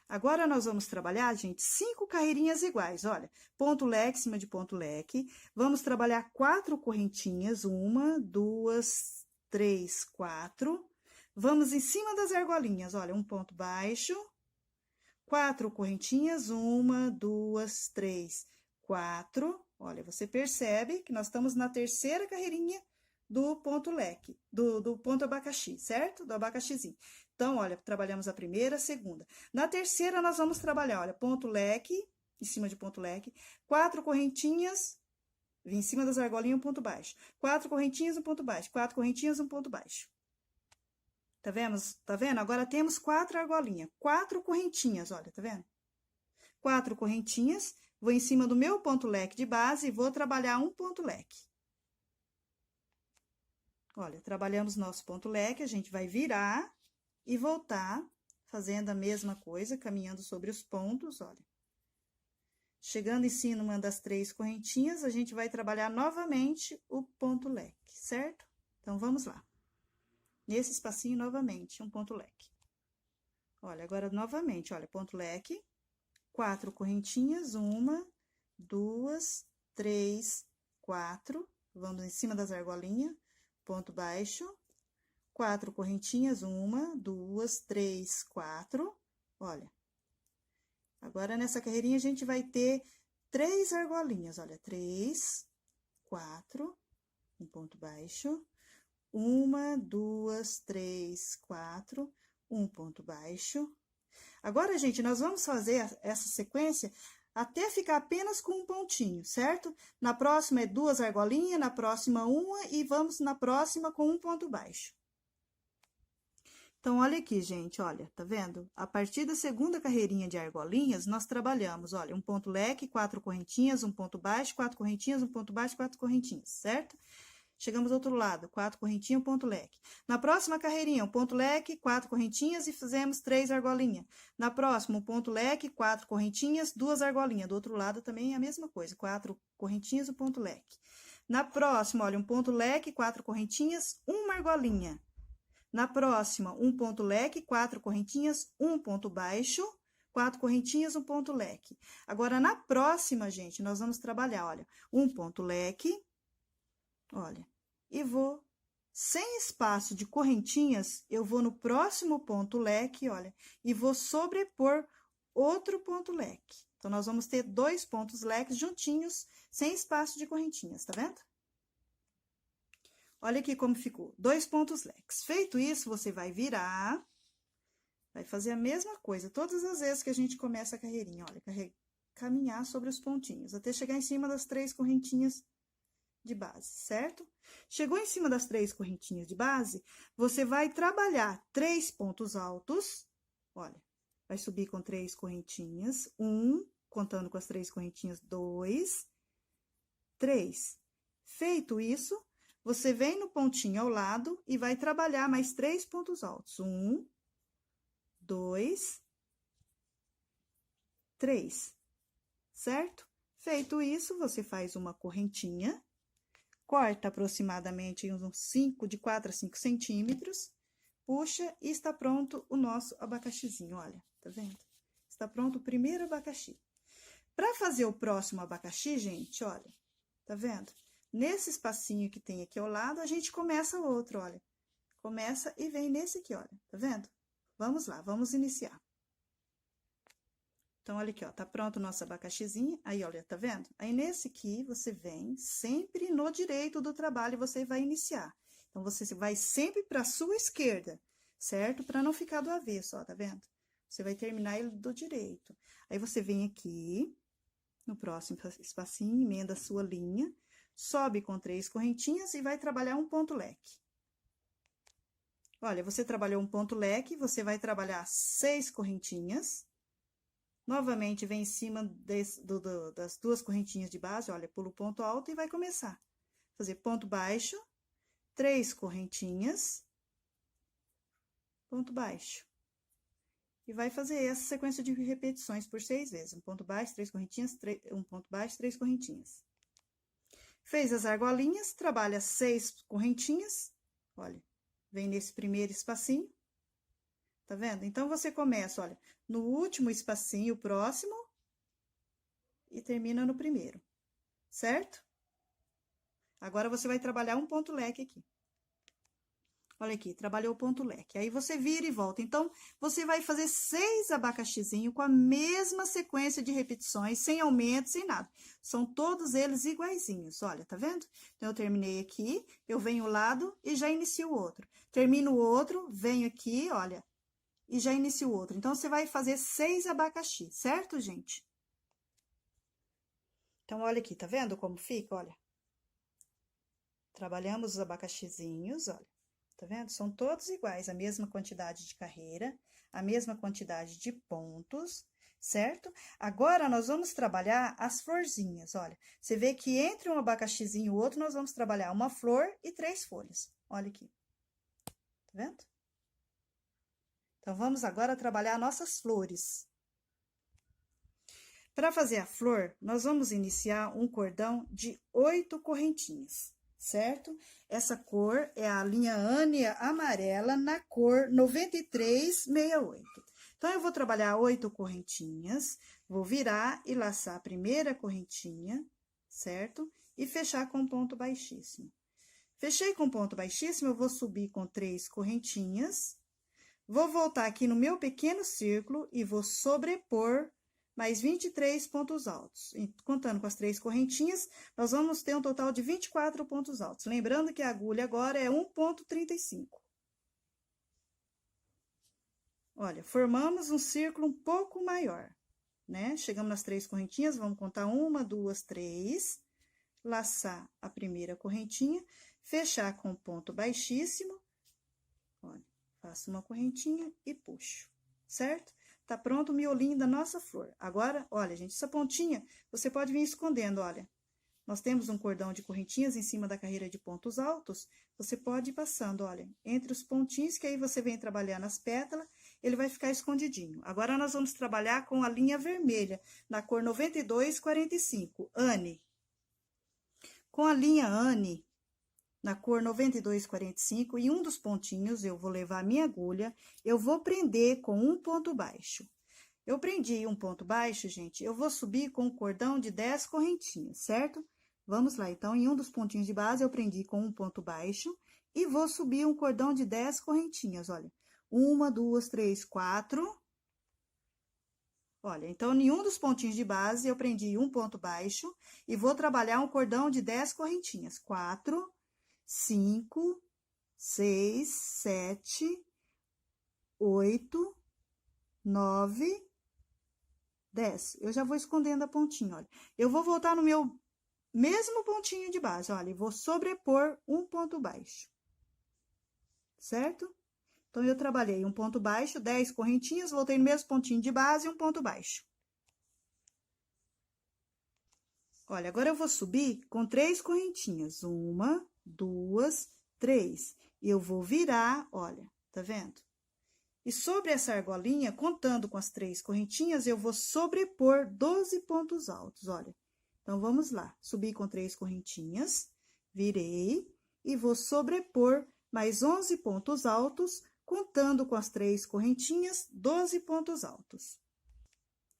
Agora, nós vamos trabalhar, gente, 5 carreirinhas iguais, olha. Ponto leque, em cima de ponto leque. Vamos trabalhar 4 correntinhas, 1, 2, 3, 4. Vamos em cima das argolinhas, olha, um ponto baixo, 4 correntinhas, 1, 2, 3, 4. Olha, você percebe que nós estamos na terceira carreirinha do ponto leque, do ponto abacaxi, certo? Do abacaxizinho. Então, olha, trabalhamos a primeira, a segunda. Na terceira, nós vamos trabalhar, olha, ponto leque, em cima de ponto leque, 4 correntinhas, vim em cima das argolinhas, um ponto baixo. 4 correntinhas, um ponto baixo. 4 correntinhas, um ponto baixo. Tá vendo? Tá vendo? Agora, temos 4 argolinhas, 4 correntinhas, olha, tá vendo? 4 correntinhas, vou em cima do meu ponto leque de base e vou trabalhar um ponto leque. Olha, trabalhamos nosso ponto leque, a gente vai virar e voltar, fazendo a mesma coisa, caminhando sobre os pontos, olha. Chegando em cima das 3 correntinhas, a gente vai trabalhar novamente o ponto leque, certo? Então, vamos lá. Nesse espacinho, novamente, um ponto leque. Olha, agora, novamente, olha, ponto leque, 4 correntinhas, 1, 2, 3, 4, vamos em cima das argolinhas, ponto baixo, 4 correntinhas, 1, 2, 3, 4, olha. Agora, nessa carreirinha, a gente vai ter 3 argolinhas, olha, 3, 4, um ponto baixo, 1, 2, 3, 4, um ponto baixo. Agora, gente, nós vamos fazer essa sequência até ficar apenas com um pontinho, certo? Na próxima é 2 argolinhas, na próxima uma e vamos na próxima com um ponto baixo. Então, olha aqui, gente, olha, tá vendo? A partir da segunda carreirinha de argolinhas, nós trabalhamos, olha, um ponto leque, 4 correntinhas, um ponto baixo, 4 correntinhas, um ponto baixo, 4 correntinhas, certo? chegamos do outro lado, 4 correntinhas, um ponto leque. Na próxima carreirinha, um ponto leque, 4 correntinhas e fizemos 3 argolinhas. Na próxima, um ponto leque, 4 correntinhas, 2 argolinhas. Do outro lado também é a mesma coisa, 4 correntinhas, um ponto leque. Na próxima, olha, um ponto leque, 4 correntinhas, uma argolinha. Na próxima, um ponto leque, 4 correntinhas, um ponto baixo, 4 correntinhas, um ponto leque. Agora, na próxima, gente, nós vamos trabalhar, olha, um ponto leque, olha, e vou, sem espaço de correntinhas, eu vou no próximo ponto leque, olha, e vou sobrepor outro ponto leque. Então, nós vamos ter 2 pontos leques juntinhos, sem espaço de correntinhas, tá vendo? Olha aqui como ficou, 2 pontos leques. Feito isso, você vai virar, vai fazer a mesma coisa, todas as vezes que a gente começa a carreirinha, olha, caminhar sobre os pontinhos, até chegar em cima das 3 correntinhas de base, certo? Chegou em cima das 3 correntinhas de base, você vai trabalhar 3 pontos altos, olha, vai subir com 3 correntinhas, 1, contando com as 3 correntinhas, 2, 3. Feito isso, você vem no pontinho ao lado e vai trabalhar mais 3 pontos altos. 1, 2, 3, certo? Feito isso, você faz uma correntinha, corta aproximadamente uns 5, de 4 a 5 centímetros, puxa e está pronto o nosso abacaxizinho, olha, tá vendo? Está pronto o primeiro abacaxi. Para fazer o próximo abacaxi, gente, olha, tá vendo? Nesse espacinho que tem aqui ao lado, a gente começa o outro, olha. Começa e vem nesse aqui, olha, tá vendo? Vamos lá, vamos iniciar. Então, olha aqui, ó, tá pronto o nosso abacaxizinho. Aí, olha, tá vendo? Aí, nesse aqui, você vem sempre no direito do trabalho e você vai iniciar. Então, você vai sempre para a sua esquerda, certo? Para não ficar do avesso, ó, tá vendo? Você vai terminar ele do direito. Aí, você vem aqui, no próximo espacinho, emenda a sua linha, sobe com 3 correntinhas e vai trabalhar um ponto leque. Olha, você trabalhou um ponto leque, você vai trabalhar 6 correntinhas. Novamente, vem em cima das 2 correntinhas de base, olha, pula o ponto alto e vai começar. Fazer ponto baixo, 3 correntinhas, ponto baixo. E vai fazer essa sequência de repetições por 6 vezes. Um ponto baixo, 3 correntinhas, um ponto baixo, 3 correntinhas. Fez as argolinhas, trabalha 6 correntinhas, olha, vem nesse primeiro espacinho, tá vendo? Então, você começa, olha, no último espacinho, o próximo, e termina no primeiro, certo? Agora, você vai trabalhar um ponto leque aqui. Olha aqui, trabalhou o ponto leque. Aí, você vira e volta. Então, você vai fazer 6 abacaxizinhos com a mesma sequência de repetições, sem aumento, sem nada. São todos eles iguaizinhos, olha, tá vendo? Então, eu terminei aqui, eu venho ao lado e já inicio o outro. Termino o outro, venho aqui, olha, e já inicio o outro. Então, você vai fazer 6 abacaxi, certo, gente? Então, olha aqui, tá vendo como fica, olha? Trabalhamos os abacaxizinhos, olha. Tá vendo? São todos iguais, a mesma quantidade de carreira, a mesma quantidade de pontos, certo? Agora, nós vamos trabalhar as florzinhas, olha. Você vê que entre um abacaxizinho e o outro, nós vamos trabalhar uma flor e 3 folhas. Olha aqui. Tá vendo? Então, vamos agora trabalhar nossas flores. Para fazer a flor, nós vamos iniciar um cordão de 8 correntinhas. Certo? Essa cor é a linha Ânia amarela na cor 9368. Então, eu vou trabalhar 8 correntinhas, vou virar e laçar a primeira correntinha, certo? E fechar com ponto baixíssimo. Fechei com ponto baixíssimo, eu vou subir com 3 correntinhas, vou voltar aqui no meu pequeno círculo e vou sobrepor mais 23 pontos altos. E, contando com as 3 correntinhas, nós vamos ter um total de 24 pontos altos. Lembrando que a agulha agora é 1,35. Olha, formamos um círculo um pouco maior, né? Chegamos nas 3 correntinhas, vamos contar 1, 2, 3, laçar a primeira correntinha, fechar com ponto baixíssimo, olha, faço uma correntinha e puxo, certo? Tá pronto o miolinho da nossa flor. Agora, olha, gente, essa pontinha, você pode vir escondendo, olha. nós temos um cordão de correntinhas em cima da carreira de pontos altos, você pode ir passando, olha, entre os pontinhos, que aí você vem trabalhando as pétalas, ele vai ficar escondidinho. Agora, nós vamos trabalhar com a linha vermelha, na cor 9245, Anne. Com a linha Anne, na cor 9245, e um dos pontinhos, eu vou levar a minha agulha, eu vou prender com um ponto baixo. Eu prendi um ponto baixo, gente, eu vou subir com um cordão de 10 correntinhas, certo? Vamos lá, então, em um dos pontinhos de base, eu prendi com um ponto baixo e vou subir um cordão de 10 correntinhas, olha. 1, 2, 3, 4. Olha, então, em um dos pontinhos de base, eu prendi um ponto baixo e vou trabalhar um cordão de 10 correntinhas. 4, 5, 6, 7, 8, 9, 10. Eu já vou escondendo a pontinha, olha. Eu vou voltar no meu mesmo pontinho de base, olha, e vou sobrepor um ponto baixo. Certo? Então, eu trabalhei um ponto baixo, 10 correntinhas, voltei no mesmo pontinho de base e um ponto baixo. Olha, agora eu vou subir com 3 correntinhas. 1, 2, 3. E eu vou virar, olha, tá vendo? E sobre essa argolinha, contando com as 3 correntinhas, eu vou sobrepor 12 pontos altos, olha. Então, vamos lá. Subi com 3 correntinhas, virei e vou sobrepor mais 11 pontos altos, contando com as 3 correntinhas, 12 pontos altos.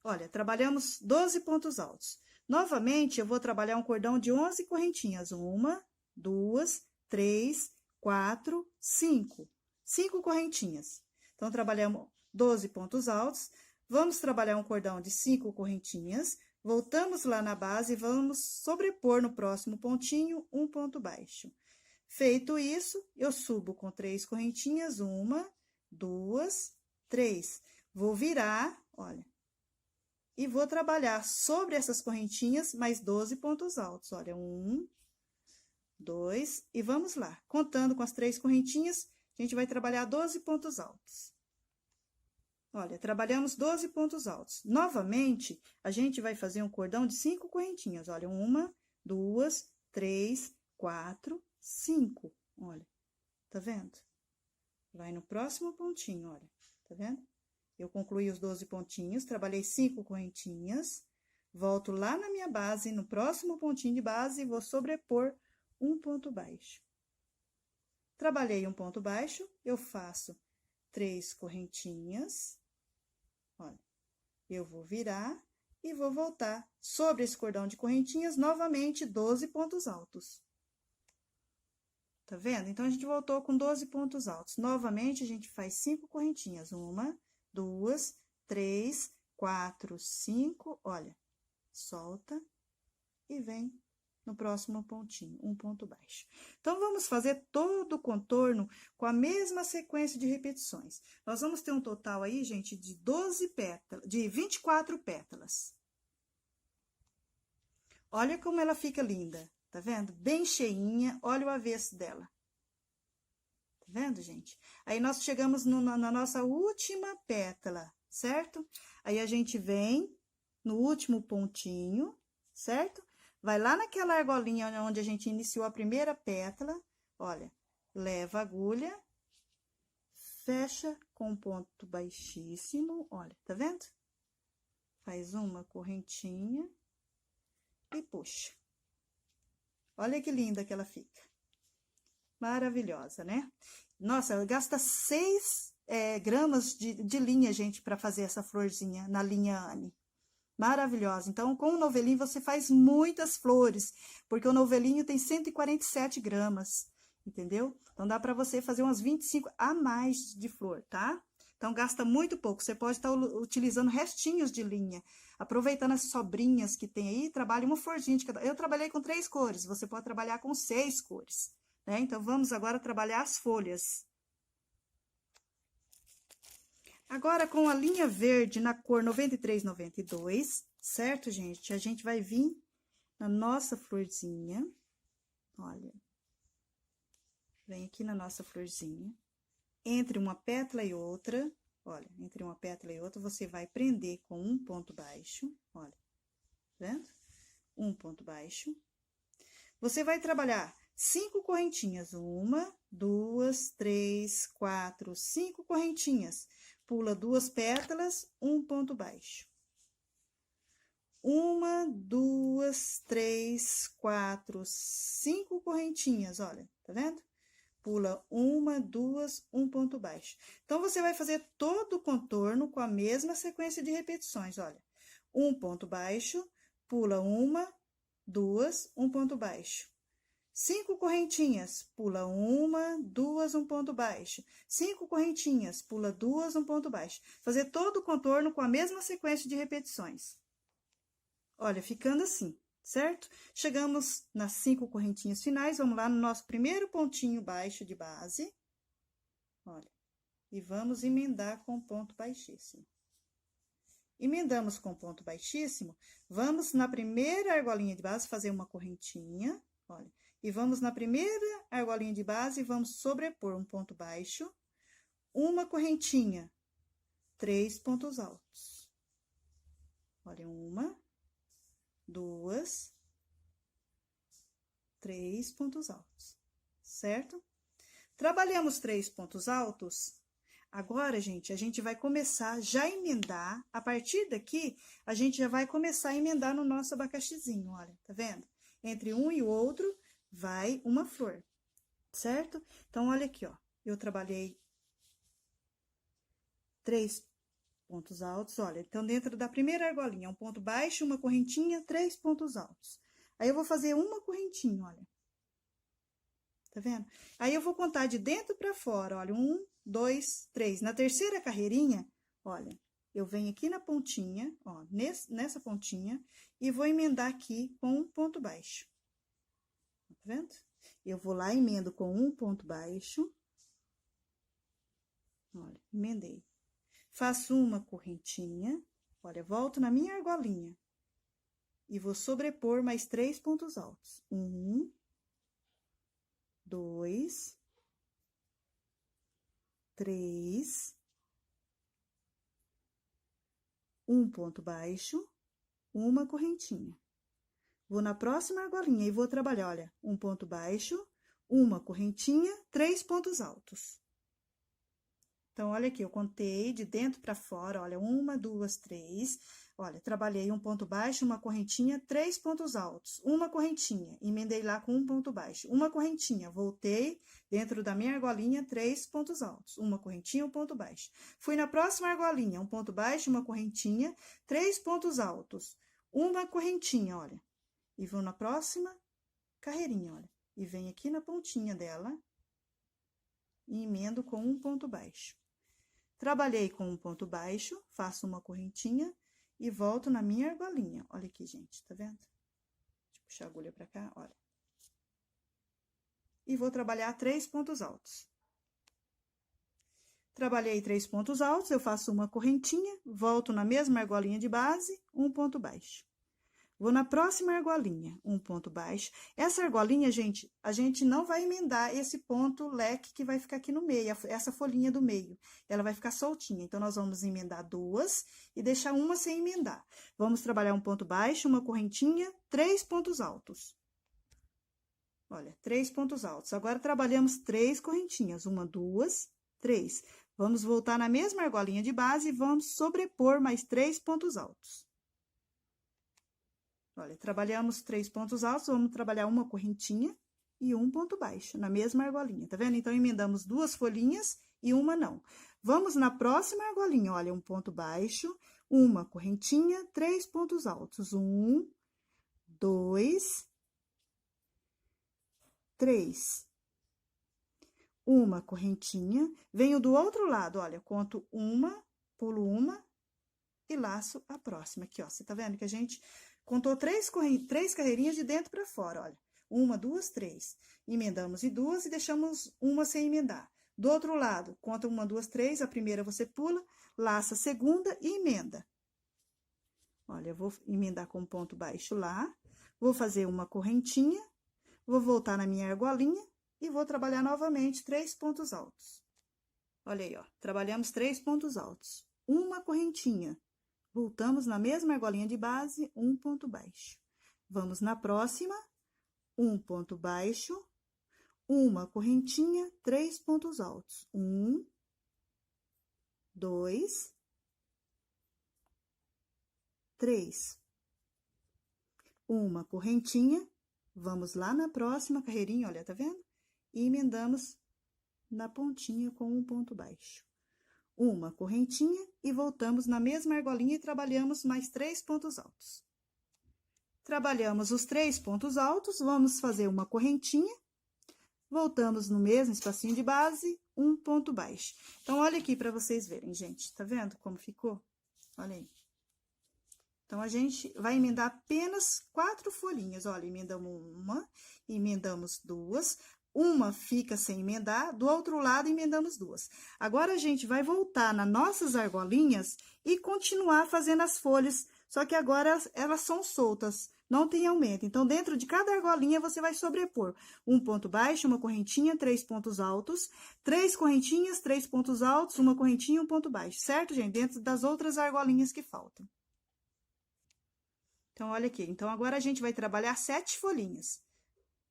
Olha, trabalhamos 12 pontos altos. Novamente, eu vou trabalhar um cordão de 11 correntinhas. 1, 2, 3, 4, 5. 5 correntinhas. Então, trabalhamos 12 pontos altos. Vamos trabalhar um cordão de 5 correntinhas. Voltamos lá na base e vamos sobrepor no próximo pontinho um ponto baixo. Feito isso, eu subo com 3 correntinhas, 1, 2, 3. Vou virar, olha, e vou trabalhar sobre essas correntinhas mais 12 pontos altos. Olha, 1, 2, e vamos lá. Contando com as 3 correntinhas, a gente vai trabalhar 12 pontos altos. Olha, trabalhamos 12 pontos altos. Novamente, a gente vai fazer um cordão de 5 correntinhas. Olha, 1, 2, 3, 4, 5. Olha, tá vendo? Vai no próximo pontinho, olha, tá vendo? Eu concluí os 12 pontinhos, trabalhei 5 correntinhas, volto lá na minha base, no próximo pontinho de base, e vou sobrepor um ponto baixo. Trabalhei um ponto baixo, eu faço 3 correntinhas. Olha, eu vou virar e vou voltar sobre esse cordão de correntinhas, novamente 12 pontos altos. Tá vendo? Então, a gente voltou com 12 pontos altos. Novamente, a gente faz 5 correntinhas. 1, 2, 3, 4, 5. Olha, solta e vem no próximo pontinho, um ponto baixo. Então, vamos fazer todo o contorno com a mesma sequência de repetições. Nós vamos ter um total aí, gente, de 12 pétalas, de 24 pétalas. Olha como ela fica linda, tá vendo? Bem cheinha, olha o avesso dela. Tá vendo, gente? Aí, nós chegamos na nossa última pétala, certo? Aí, a gente vem no último pontinho, certo? Vai lá naquela argolinha onde a gente iniciou a primeira pétala, olha, leva a agulha, fecha com um ponto baixíssimo, olha, tá vendo? Faz uma correntinha e puxa. Olha que linda que ela fica. Maravilhosa, né? Nossa, ela gasta 6 gramas de linha, gente, para fazer essa florzinha na linha Anne. Maravilhosa. Então, com o novelinho, você faz muitas flores, porque o novelinho tem 147 gramas, entendeu? Então, dá para você fazer umas 25 a mais de flor, tá? Então, gasta muito pouco. Você pode estar utilizando restinhos de linha, aproveitando as sobrinhas que tem aí, trabalhe uma florzinha de cada. Eu trabalhei com 3 cores, você pode trabalhar com 6 cores, né? Então, vamos agora trabalhar as folhas. Agora, com a linha verde na cor 9392, certo, gente? A gente vai vir na nossa florzinha, olha. Vem aqui na nossa florzinha. Entre uma pétala e outra, olha, entre uma pétala e outra, você vai prender com um ponto baixo, olha, tá vendo? Um ponto baixo. você vai trabalhar 5 correntinhas. 1, 2, 3, 4, 5 correntinhas. Pula 2 pétalas, um ponto baixo. 1, 2, 3, 4, 5 correntinhas, olha, tá vendo? Pula 1, 2, um ponto baixo. Então, você vai fazer todo o contorno com a mesma sequência de repetições, olha. Um ponto baixo, pula 1, 2, um ponto baixo. 5 correntinhas, pula 1, 2, um ponto baixo. 5 correntinhas, pula 2, um ponto baixo. Fazer todo o contorno com a mesma sequência de repetições. Olha, ficando assim, certo? Chegamos nas 5 correntinhas finais, vamos lá no nosso primeiro pontinho baixo de base. Olha, e vamos emendar com ponto baixíssimo. Emendamos com ponto baixíssimo, vamos na primeira argolinha de base fazer uma correntinha, olha. E vamos na primeira argolinha de base e vamos sobrepor um ponto baixo, uma correntinha, 3 pontos altos. Olha, 1, 2, 3 pontos altos, certo? Trabalhamos 3 pontos altos. Agora, gente, a gente vai começar já a emendar. A partir daqui, a gente já vai começar a emendar no nosso abacaxizinho, olha, tá vendo? Entre um e o outro, vai uma flor, certo? Então, olha aqui, ó, eu trabalhei 3 pontos altos, olha, então, dentro da primeira argolinha, um ponto baixo, uma correntinha, 3 pontos altos. Aí, eu vou fazer uma correntinha, olha. Tá vendo? Aí, eu vou contar de dentro pra fora, olha, 1, 2, 3. Na terceira carreirinha, olha, eu venho aqui na pontinha, ó, nessa pontinha, e vou emendar aqui com um ponto baixo. Tá vendo? Eu vou lá, emendo com um ponto baixo. Olha, emendei. Faço uma correntinha, olha, volto na minha argolinha. E vou sobrepor mais 3 pontos altos. 1, 2, 3, um ponto baixo, uma correntinha. Vou na próxima argolinha e vou trabalhar, olha, um ponto baixo, uma correntinha, 3 pontos altos. Então, olha aqui, eu contei de dentro para fora, olha, 1, 2, 3. Olha, trabalhei um ponto baixo, uma correntinha, 3 pontos altos. Uma correntinha, emendei lá com um ponto baixo. Uma correntinha, voltei dentro da minha argolinha, 3 pontos altos. Uma correntinha, um ponto baixo. Fui na próxima argolinha, um ponto baixo, uma correntinha, 3 pontos altos. Uma correntinha, olha. E vou na próxima carreirinha, olha. E venho aqui na pontinha dela e emendo com um ponto baixo. Trabalhei com um ponto baixo, faço uma correntinha e volto na minha argolinha. Olha aqui, gente, tá vendo? Deixa eu puxar a agulha pra cá, olha. E vou trabalhar 3 pontos altos. Trabalhei 3 pontos altos, eu faço uma correntinha, volto na mesma argolinha de base, um ponto baixo. Vou na próxima argolinha, um ponto baixo. Essa argolinha, gente, a gente não vai emendar esse ponto leque que vai ficar aqui no meio, essa folhinha do meio. Ela vai ficar soltinha, então, nós vamos emendar 2 e deixar uma sem emendar. Vamos trabalhar um ponto baixo, uma correntinha, 3 pontos altos. Olha, 3 pontos altos. Agora, trabalhamos 3 correntinhas, 1, 2, 3. Vamos voltar na mesma argolinha de base e vamos sobrepor mais 3 pontos altos. Olha, trabalhamos 3 pontos altos, vamos trabalhar uma correntinha e um ponto baixo, na mesma argolinha, tá vendo? Então, emendamos 2 folhinhas e uma não. Vamos na próxima argolinha, olha, um ponto baixo, uma correntinha, 3 pontos altos. 1, 2, 3. Uma correntinha, venho do outro lado, olha, conto uma, pulo uma e laço a próxima. Aqui, ó, você tá vendo que a gente contou 3 carreirinhas de dentro para fora, olha. 1, 2, 3. Emendamos e 2 e deixamos uma sem emendar. Do outro lado, conta 1, 2, 3, a primeira você pula, laça a segunda e emenda. Olha, eu vou emendar com um ponto baixo lá, vou fazer uma correntinha, vou voltar na minha argolinha e vou trabalhar novamente 3 pontos altos. Olha aí, ó, trabalhamos 3 pontos altos. Uma correntinha. Voltamos na mesma argolinha de base, um ponto baixo. Vamos na próxima, um ponto baixo, uma correntinha, 3 pontos altos. 1, 2, 3. Uma correntinha, vamos lá na próxima carreirinha, olha, tá vendo? E emendamos na pontinha com um ponto baixo. Uma correntinha e voltamos na mesma argolinha e trabalhamos mais 3 pontos altos. Trabalhamos os 3 pontos altos, vamos fazer uma correntinha, voltamos no mesmo espacinho de base, um ponto baixo. Então, olha aqui para vocês verem, gente, tá vendo como ficou? Olha aí. Então, a gente vai emendar apenas 4 folhinhas, olha, emendamos uma, emendamos 2, uma fica sem emendar, do outro lado emendamos 2. Agora, a gente vai voltar nas nossas argolinhas e continuar fazendo as folhas, só que agora elas são soltas, não tem aumento. Então, dentro de cada argolinha, você vai sobrepor um ponto baixo, uma correntinha, 3 pontos altos, 3 correntinhas, 3 pontos altos, uma correntinha e um ponto baixo, certo, gente? Dentro das outras argolinhas que faltam. Então, olha aqui. Então, agora a gente vai trabalhar 7 folhinhas.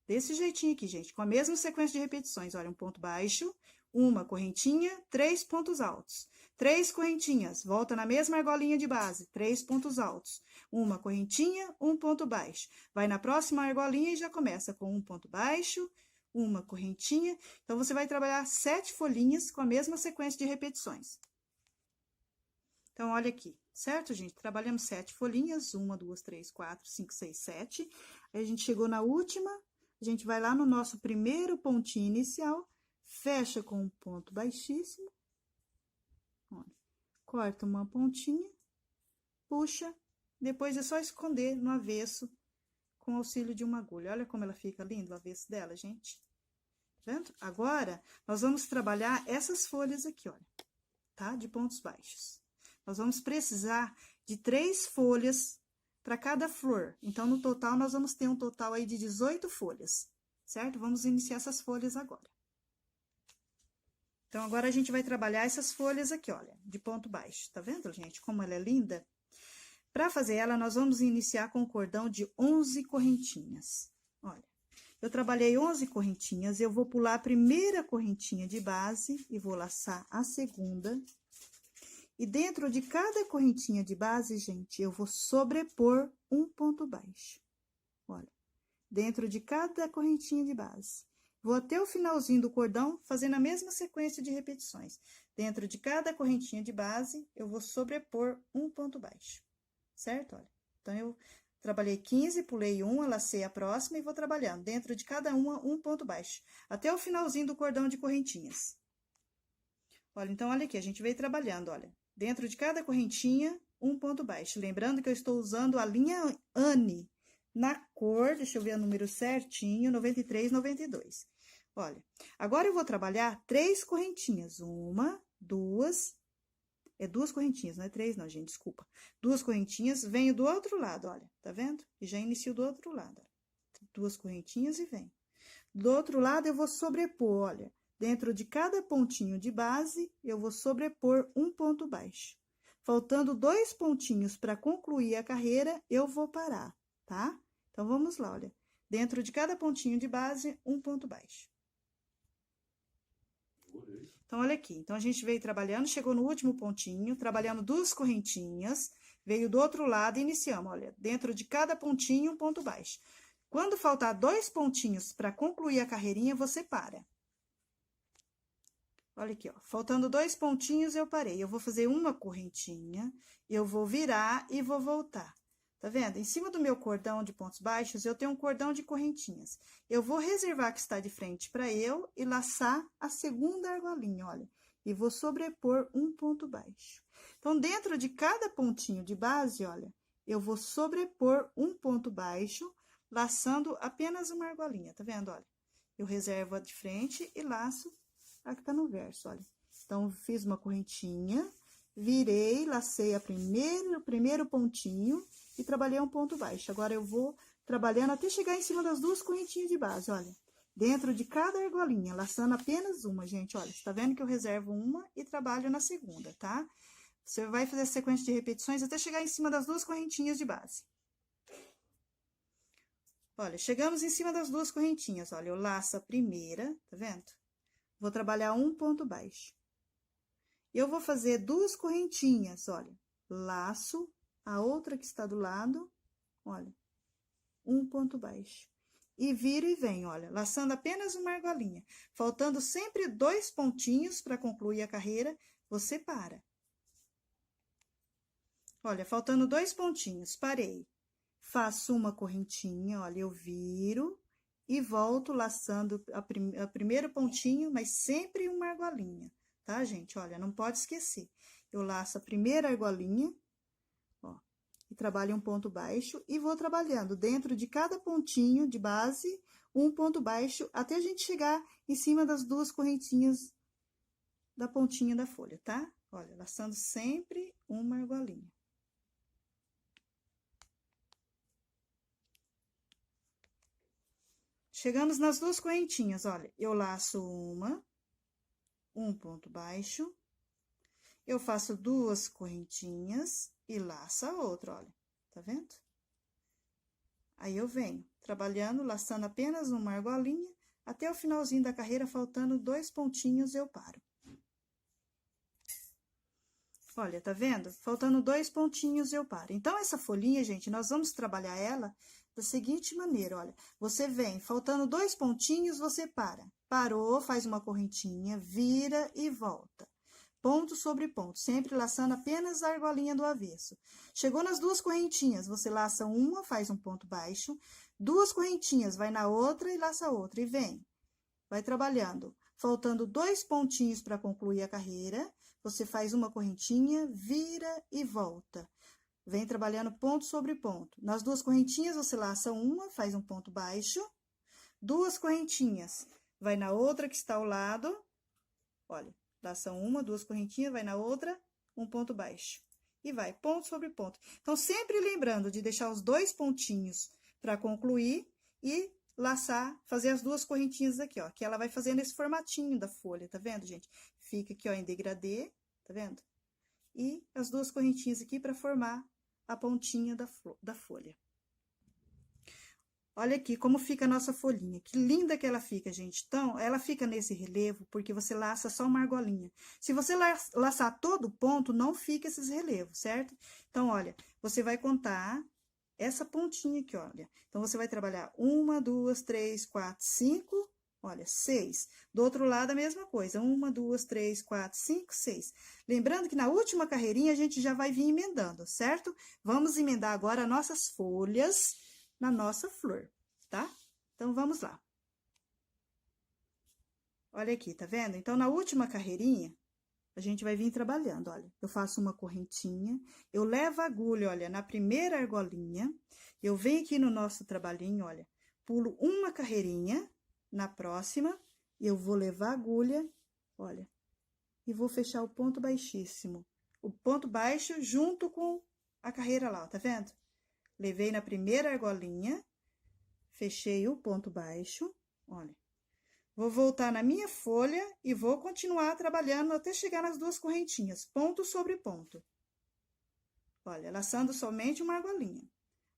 Desse jeitinho aqui, gente, com a mesma sequência de repetições. Olha, um ponto baixo, uma correntinha, 3 pontos altos. 3 correntinhas, volta na mesma argolinha de base, 3 pontos altos. Uma correntinha, um ponto baixo. Vai na próxima argolinha e já começa com um ponto baixo, uma correntinha. Então, você vai trabalhar 7 folhinhas com a mesma sequência de repetições. Então, olha aqui, certo, gente? Trabalhamos 7 folhinhas, 1, 2, 3, 4, 5, 6, 7. Aí, a gente chegou na última, a gente vai lá no nosso primeiro pontinho inicial, fecha com um ponto baixíssimo. Olha, corta uma pontinha, puxa, depois é só esconder no avesso com auxílio de uma agulha. Olha como ela fica linda, o avesso dela, gente. Tá vendo? Agora, nós vamos trabalhar essas folhas aqui, olha, tá? De pontos baixos. Nós vamos precisar de 3 folhas para cada flor. Então, no total, nós vamos ter um total aí de 18 folhas, certo? Vamos iniciar essas folhas agora. Então, agora a gente vai trabalhar essas folhas aqui, olha, de ponto baixo. Tá vendo, gente, como ela é linda? Para fazer ela, nós vamos iniciar com um cordão de 11 correntinhas. Olha, eu trabalhei 11 correntinhas, eu vou pular a primeira correntinha de base e vou laçar a segunda. E dentro de cada correntinha de base, gente, eu vou sobrepor um ponto baixo. Olha, dentro de cada correntinha de base. Vou até o finalzinho do cordão, fazendo a mesma sequência de repetições. Dentro de cada correntinha de base, eu vou sobrepor um ponto baixo, certo? Olha, então, eu trabalhei 15, pulei uma, lacei a próxima e vou trabalhando. Dentro de cada uma, um ponto baixo, até o finalzinho do cordão de correntinhas. Olha, então, olha aqui, a gente veio trabalhando, olha. Dentro de cada correntinha, um ponto baixo. Lembrando que eu estou usando a linha Anne na cor, deixa eu ver o número certinho, 93, 92. Olha, agora eu vou trabalhar 3 correntinhas. 1, 2, é 2 correntinhas, não é 3 não, gente, desculpa. 2 correntinhas, venho do outro lado, olha, tá vendo? E já inicio do outro lado, olha. 2 correntinhas e venho. Do outro lado, eu vou sobrepor, olha. Dentro de cada pontinho de base, eu vou sobrepor um ponto baixo. Faltando 2 pontinhos para concluir a carreira, eu vou parar, tá? Então, vamos lá, olha. Dentro de cada pontinho de base, um ponto baixo. Então, olha aqui. Então, a gente veio trabalhando, chegou no último pontinho, trabalhando 2 correntinhas, veio do outro lado e iniciamos, olha. Dentro de cada pontinho, um ponto baixo. Quando faltar 2 pontinhos para concluir a carreirinha, você para. Olha aqui, ó, faltando 2 pontinhos, eu parei. Eu vou fazer uma correntinha, eu vou virar e vou voltar. Tá vendo? Em cima do meu cordão de pontos baixos, eu tenho um cordão de correntinhas. Eu vou reservar que está de frente para eu e laçar a segunda argolinha, olha. E vou sobrepor um ponto baixo. Então, dentro de cada pontinho de base, olha, eu vou sobrepor um ponto baixo, laçando apenas uma argolinha, tá vendo? Olha, eu reservo a de frente e laço a que tá no verso, olha. Então, fiz uma correntinha, virei, lacei o primeiro pontinho e trabalhei um ponto baixo. Agora, eu vou trabalhando até chegar em cima das 2 correntinhas de base, olha. Dentro de cada argolinha, laçando apenas uma, gente, olha. Você tá vendo que eu reservo uma e trabalho na segunda, tá? Você vai fazer a sequência de repetições até chegar em cima das 2 correntinhas de base. Olha, chegamos em cima das duas correntinhas, olha, eu laço a primeira, tá vendo? Vou trabalhar um ponto baixo. Eu vou fazer duas correntinhas, olha, laço, a outra que está do lado, olha, um ponto baixo. E viro e venho, olha, laçando apenas uma argolinha. Faltando sempre 2 pontinhos para concluir a carreira, você para. Olha, faltando 2 pontinhos, parei. Faço uma correntinha, olha, eu viro e volto laçando a primeiro pontinho, mas sempre uma argolinha, tá, gente? Olha, não pode esquecer. Eu laço a primeira argolinha, ó, e trabalho um ponto baixo e vou trabalhando dentro de cada pontinho de base, um ponto baixo, até a gente chegar em cima das duas correntinhas da pontinha da folha, tá? Olha, laçando sempre uma argolinha. Chegamos nas duas correntinhas, olha, eu laço um ponto baixo, eu faço duas correntinhas e laço a outra, olha, tá vendo? Aí, eu venho trabalhando, laçando apenas uma argolinha, até o finalzinho da carreira, faltando 2 pontinhos, eu paro. Olha, tá vendo? Faltando 2 pontinhos, eu paro. Então, essa folhinha, gente, nós vamos trabalhar ela da seguinte maneira, olha. Você vem, faltando 2 pontinhos, você para. Parou, faz uma correntinha, vira e volta. Ponto sobre ponto, sempre laçando apenas a argolinha do avesso. Chegou nas duas correntinhas, você laça uma, faz um ponto baixo. 2 correntinhas, vai na outra e laça outra, e vem. Vai trabalhando. Faltando 2 pontinhos para concluir a carreira, você faz uma correntinha, vira e volta. Vem trabalhando ponto sobre ponto. Nas duas correntinhas, você laça uma, faz um ponto baixo. 2 correntinhas, vai na outra que está ao lado. Olha, laça uma, 2 correntinhas, vai na outra, um ponto baixo. E vai, ponto sobre ponto. Então, sempre lembrando de deixar os 2 pontinhos para concluir e laçar, fazer as 2 correntinhas aqui, ó. Que ela vai fazendo esse formatinho da folha, tá vendo, gente? Fica aqui, ó, em degradê, tá vendo? E as 2 correntinhas aqui para formar a pontinha da folha. Olha aqui como fica a nossa folhinha. Que linda que ela fica, gente. Então, ela fica nesse relevo porque você laça só uma argolinha. Se você laçar todo o ponto, não fica esses relevos, certo? Então, olha, você vai contar essa pontinha aqui, olha. Então, você vai trabalhar 1, 2, 3, 4, 5... Olha, 6. Do outro lado, a mesma coisa. 1, 2, 3, 4, 5, 6. Lembrando que na última carreirinha, a gente já vai vir emendando, certo? Vamos emendar agora nossas folhas na nossa flor, tá? Então, vamos lá. Olha aqui, tá vendo? Então, na última carreirinha, a gente vai vir trabalhando, olha. Eu faço uma correntinha, eu levo a agulha, olha, na primeira argolinha, eu venho aqui no nosso trabalhinho, olha, pulo uma carreirinha. Na próxima, eu vou levar a agulha, olha, e vou fechar o ponto baixíssimo. O ponto baixo junto com a carreira lá, ó, tá vendo? Levei na primeira argolinha, fechei o ponto baixo, olha. Vou voltar na minha folha e vou continuar trabalhando até chegar nas 2 correntinhas, ponto sobre ponto. Olha, laçando somente uma argolinha,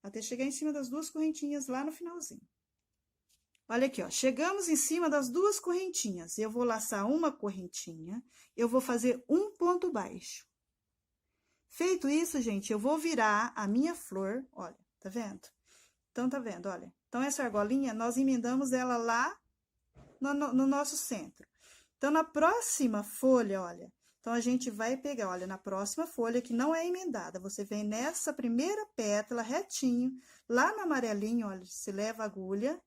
até chegar em cima das 2 correntinhas lá no finalzinho. Olha aqui, ó, chegamos em cima das 2 correntinhas. Eu vou laçar uma correntinha, eu vou fazer um ponto baixo. Feito isso, gente, eu vou virar a minha flor, olha, tá vendo? Então, tá vendo, olha. Então, essa argolinha, nós emendamos ela lá no nosso centro. Então, na próxima folha, olha, então, a gente vai pegar, olha, na próxima folha, que não é emendada, você vem nessa primeira pétala, retinho, lá no amarelinho, olha, você leva a agulha.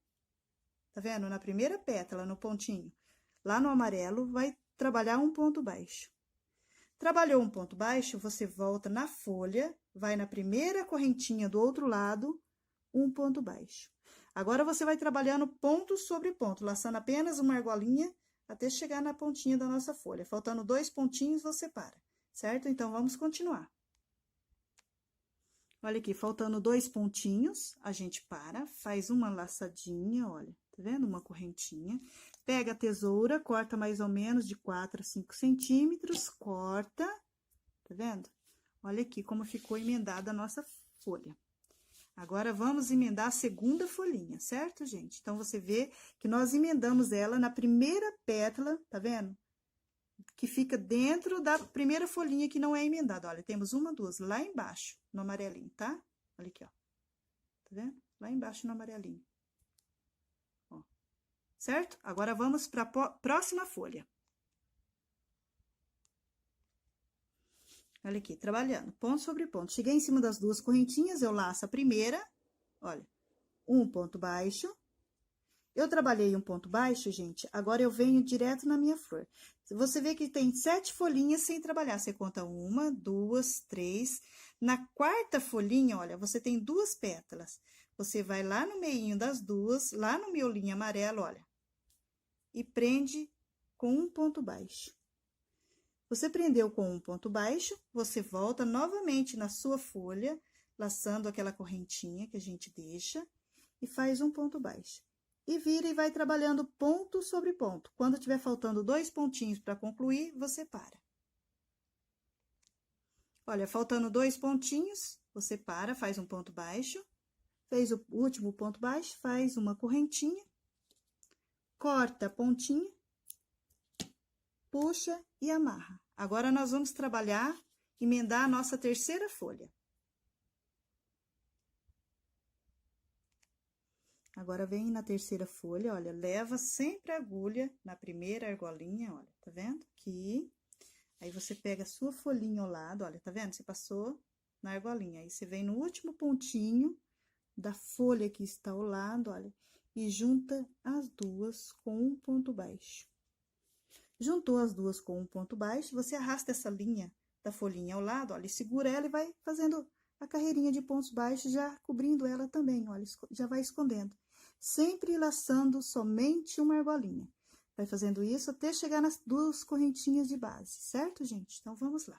Tá vendo? Na primeira pétala, no pontinho, lá no amarelo, vai trabalhar um ponto baixo. Trabalhou um ponto baixo, você volta na folha, vai na primeira correntinha do outro lado, um ponto baixo. Agora, você vai trabalhando ponto sobre ponto, laçando apenas uma argolinha, até chegar na pontinha da nossa folha. Faltando 2 pontinhos, você para, certo? Então, vamos continuar. Olha aqui, faltando 2 pontinhos, a gente para, faz uma laçadinha, olha. Tá vendo? Uma correntinha. Pega a tesoura, corta mais ou menos de 4 a 5 centímetros, corta, tá vendo? Olha aqui como ficou emendada a nossa folha. Agora, vamos emendar a segunda folhinha, certo, gente? Então, você vê que nós emendamos ela na primeira pétala, tá vendo? Que fica dentro da primeira folhinha que não é emendada. Olha, temos uma, duas, lá embaixo, no amarelinho, tá? Olha aqui, ó. Tá vendo? Lá embaixo no amarelinho. Ó. Certo? Agora, vamos para a próxima folha. Olha aqui, trabalhando, ponto sobre ponto. Cheguei em cima das duas correntinhas, eu laço a primeira, olha, um ponto baixo. Eu trabalhei um ponto baixo, gente, agora eu venho direto na minha flor. Você vê que tem 7 folhinhas sem trabalhar, você conta 1, 2, 3. Na quarta folhinha, olha, você tem 2 pétalas. Você vai lá no meinho das duas, lá no miolinho amarelo, olha, e prende com um ponto baixo. Você prendeu com um ponto baixo, você volta novamente na sua folha, laçando aquela correntinha que a gente deixa, e faz um ponto baixo. E vira e vai trabalhando ponto sobre ponto. Quando tiver faltando 2 pontinhos para concluir, você para. Olha, faltando 2 pontinhos, você para, faz um ponto baixo, fez o último ponto baixo, faz uma correntinha, corta a pontinha, puxa e amarra. Agora, nós vamos trabalhar, emendar a nossa terceira folha. Agora, vem na terceira folha, olha, leva sempre a agulha na primeira argolinha, olha, tá vendo? Aqui. Aí, você pega a sua folhinha ao lado, olha, tá vendo? Você passou na argolinha. Aí, você vem no último pontinho da folha que está ao lado, olha, e junta as duas com um ponto baixo. Juntou as duas com um ponto baixo, você arrasta essa linha da folhinha ao lado, olha, e segura ela e vai fazendo a carreirinha de pontos baixos, já cobrindo ela também, olha, já vai escondendo. Sempre laçando somente uma argolinha. Vai fazendo isso até chegar nas 2 correntinhas de base, certo, gente? Então, vamos lá.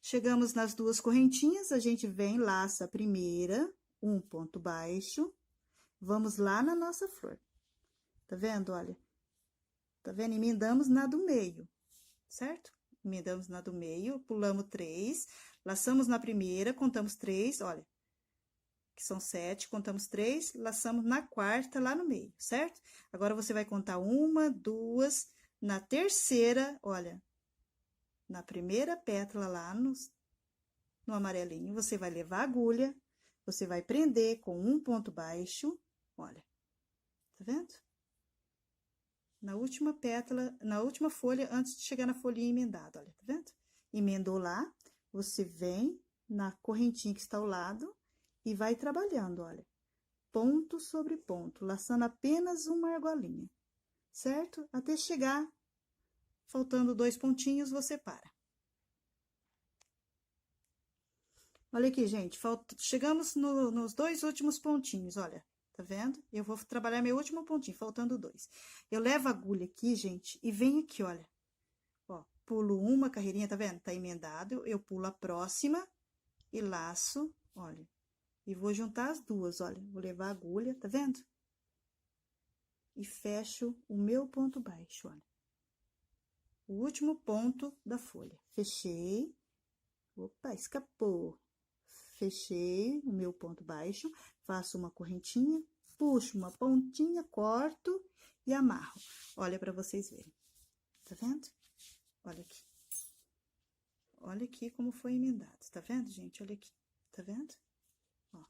Chegamos nas 2 correntinhas, a gente vem, laça a primeira, um ponto baixo, vamos lá na nossa flor. Tá vendo, olha? Tá vendo? Emendamos na do meio, certo? Emendamos na do meio, pulamos 3, laçamos na primeira, contamos 3, olha, que são 7, contamos 3, laçamos na quarta, lá no meio, certo? Agora, você vai contar 1, 2, na terceira, olha, na primeira pétala lá no amarelinho, você vai levar a agulha, você vai prender com um ponto baixo, olha, tá vendo? Na última pétala, na última folha, antes de chegar na folhinha emendada, olha, tá vendo? Emendou lá, você vem na correntinha que está ao lado e vai trabalhando, olha, ponto sobre ponto, laçando apenas uma argolinha, certo? Até chegar, faltando 2 pontinhos, você para. Olha aqui, gente, chegamos nos 2 últimos pontinhos, olha. Tá vendo? Eu vou trabalhar meu último pontinho, faltando 2. Eu levo a agulha aqui, gente, e venho aqui, olha. Ó, pulo uma carreirinha, tá vendo? Tá emendado, eu pulo a próxima e laço, olha. E vou juntar as duas, olha. Vou levar a agulha, tá vendo? E fecho o meu ponto baixo, olha. O último ponto da folha. Fechei. Opa, escapou. Fechei o meu ponto baixo, faço uma correntinha, puxo uma pontinha, corto e amarro. Olha para vocês verem. Tá vendo? Olha aqui. Olha aqui como foi emendado. Tá vendo, gente? Olha aqui. Tá vendo? Ó.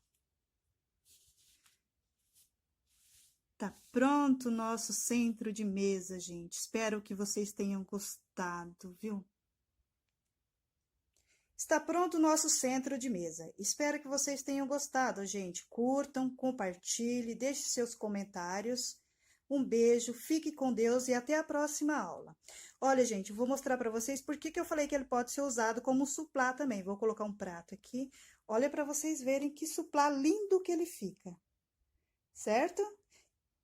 Tá pronto o nosso centro de mesa, gente. Espero que vocês tenham gostado, viu? Está pronto o nosso centro de mesa. Espero que vocês tenham gostado, gente. Curtam, compartilhem, deixem seus comentários. Um beijo, fique com Deus e até a próxima aula. Olha, gente, vou mostrar para vocês por que eu falei que ele pode ser usado como suplá também. Vou colocar um prato aqui. Olha para vocês verem que suplá lindo que ele fica. Certo?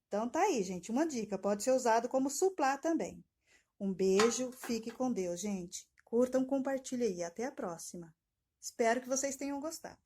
Então, tá aí, gente, uma dica. Pode ser usado como suplá também. Um beijo, fique com Deus, gente. Curtam, compartilhem aí. Até a próxima. Espero que vocês tenham gostado.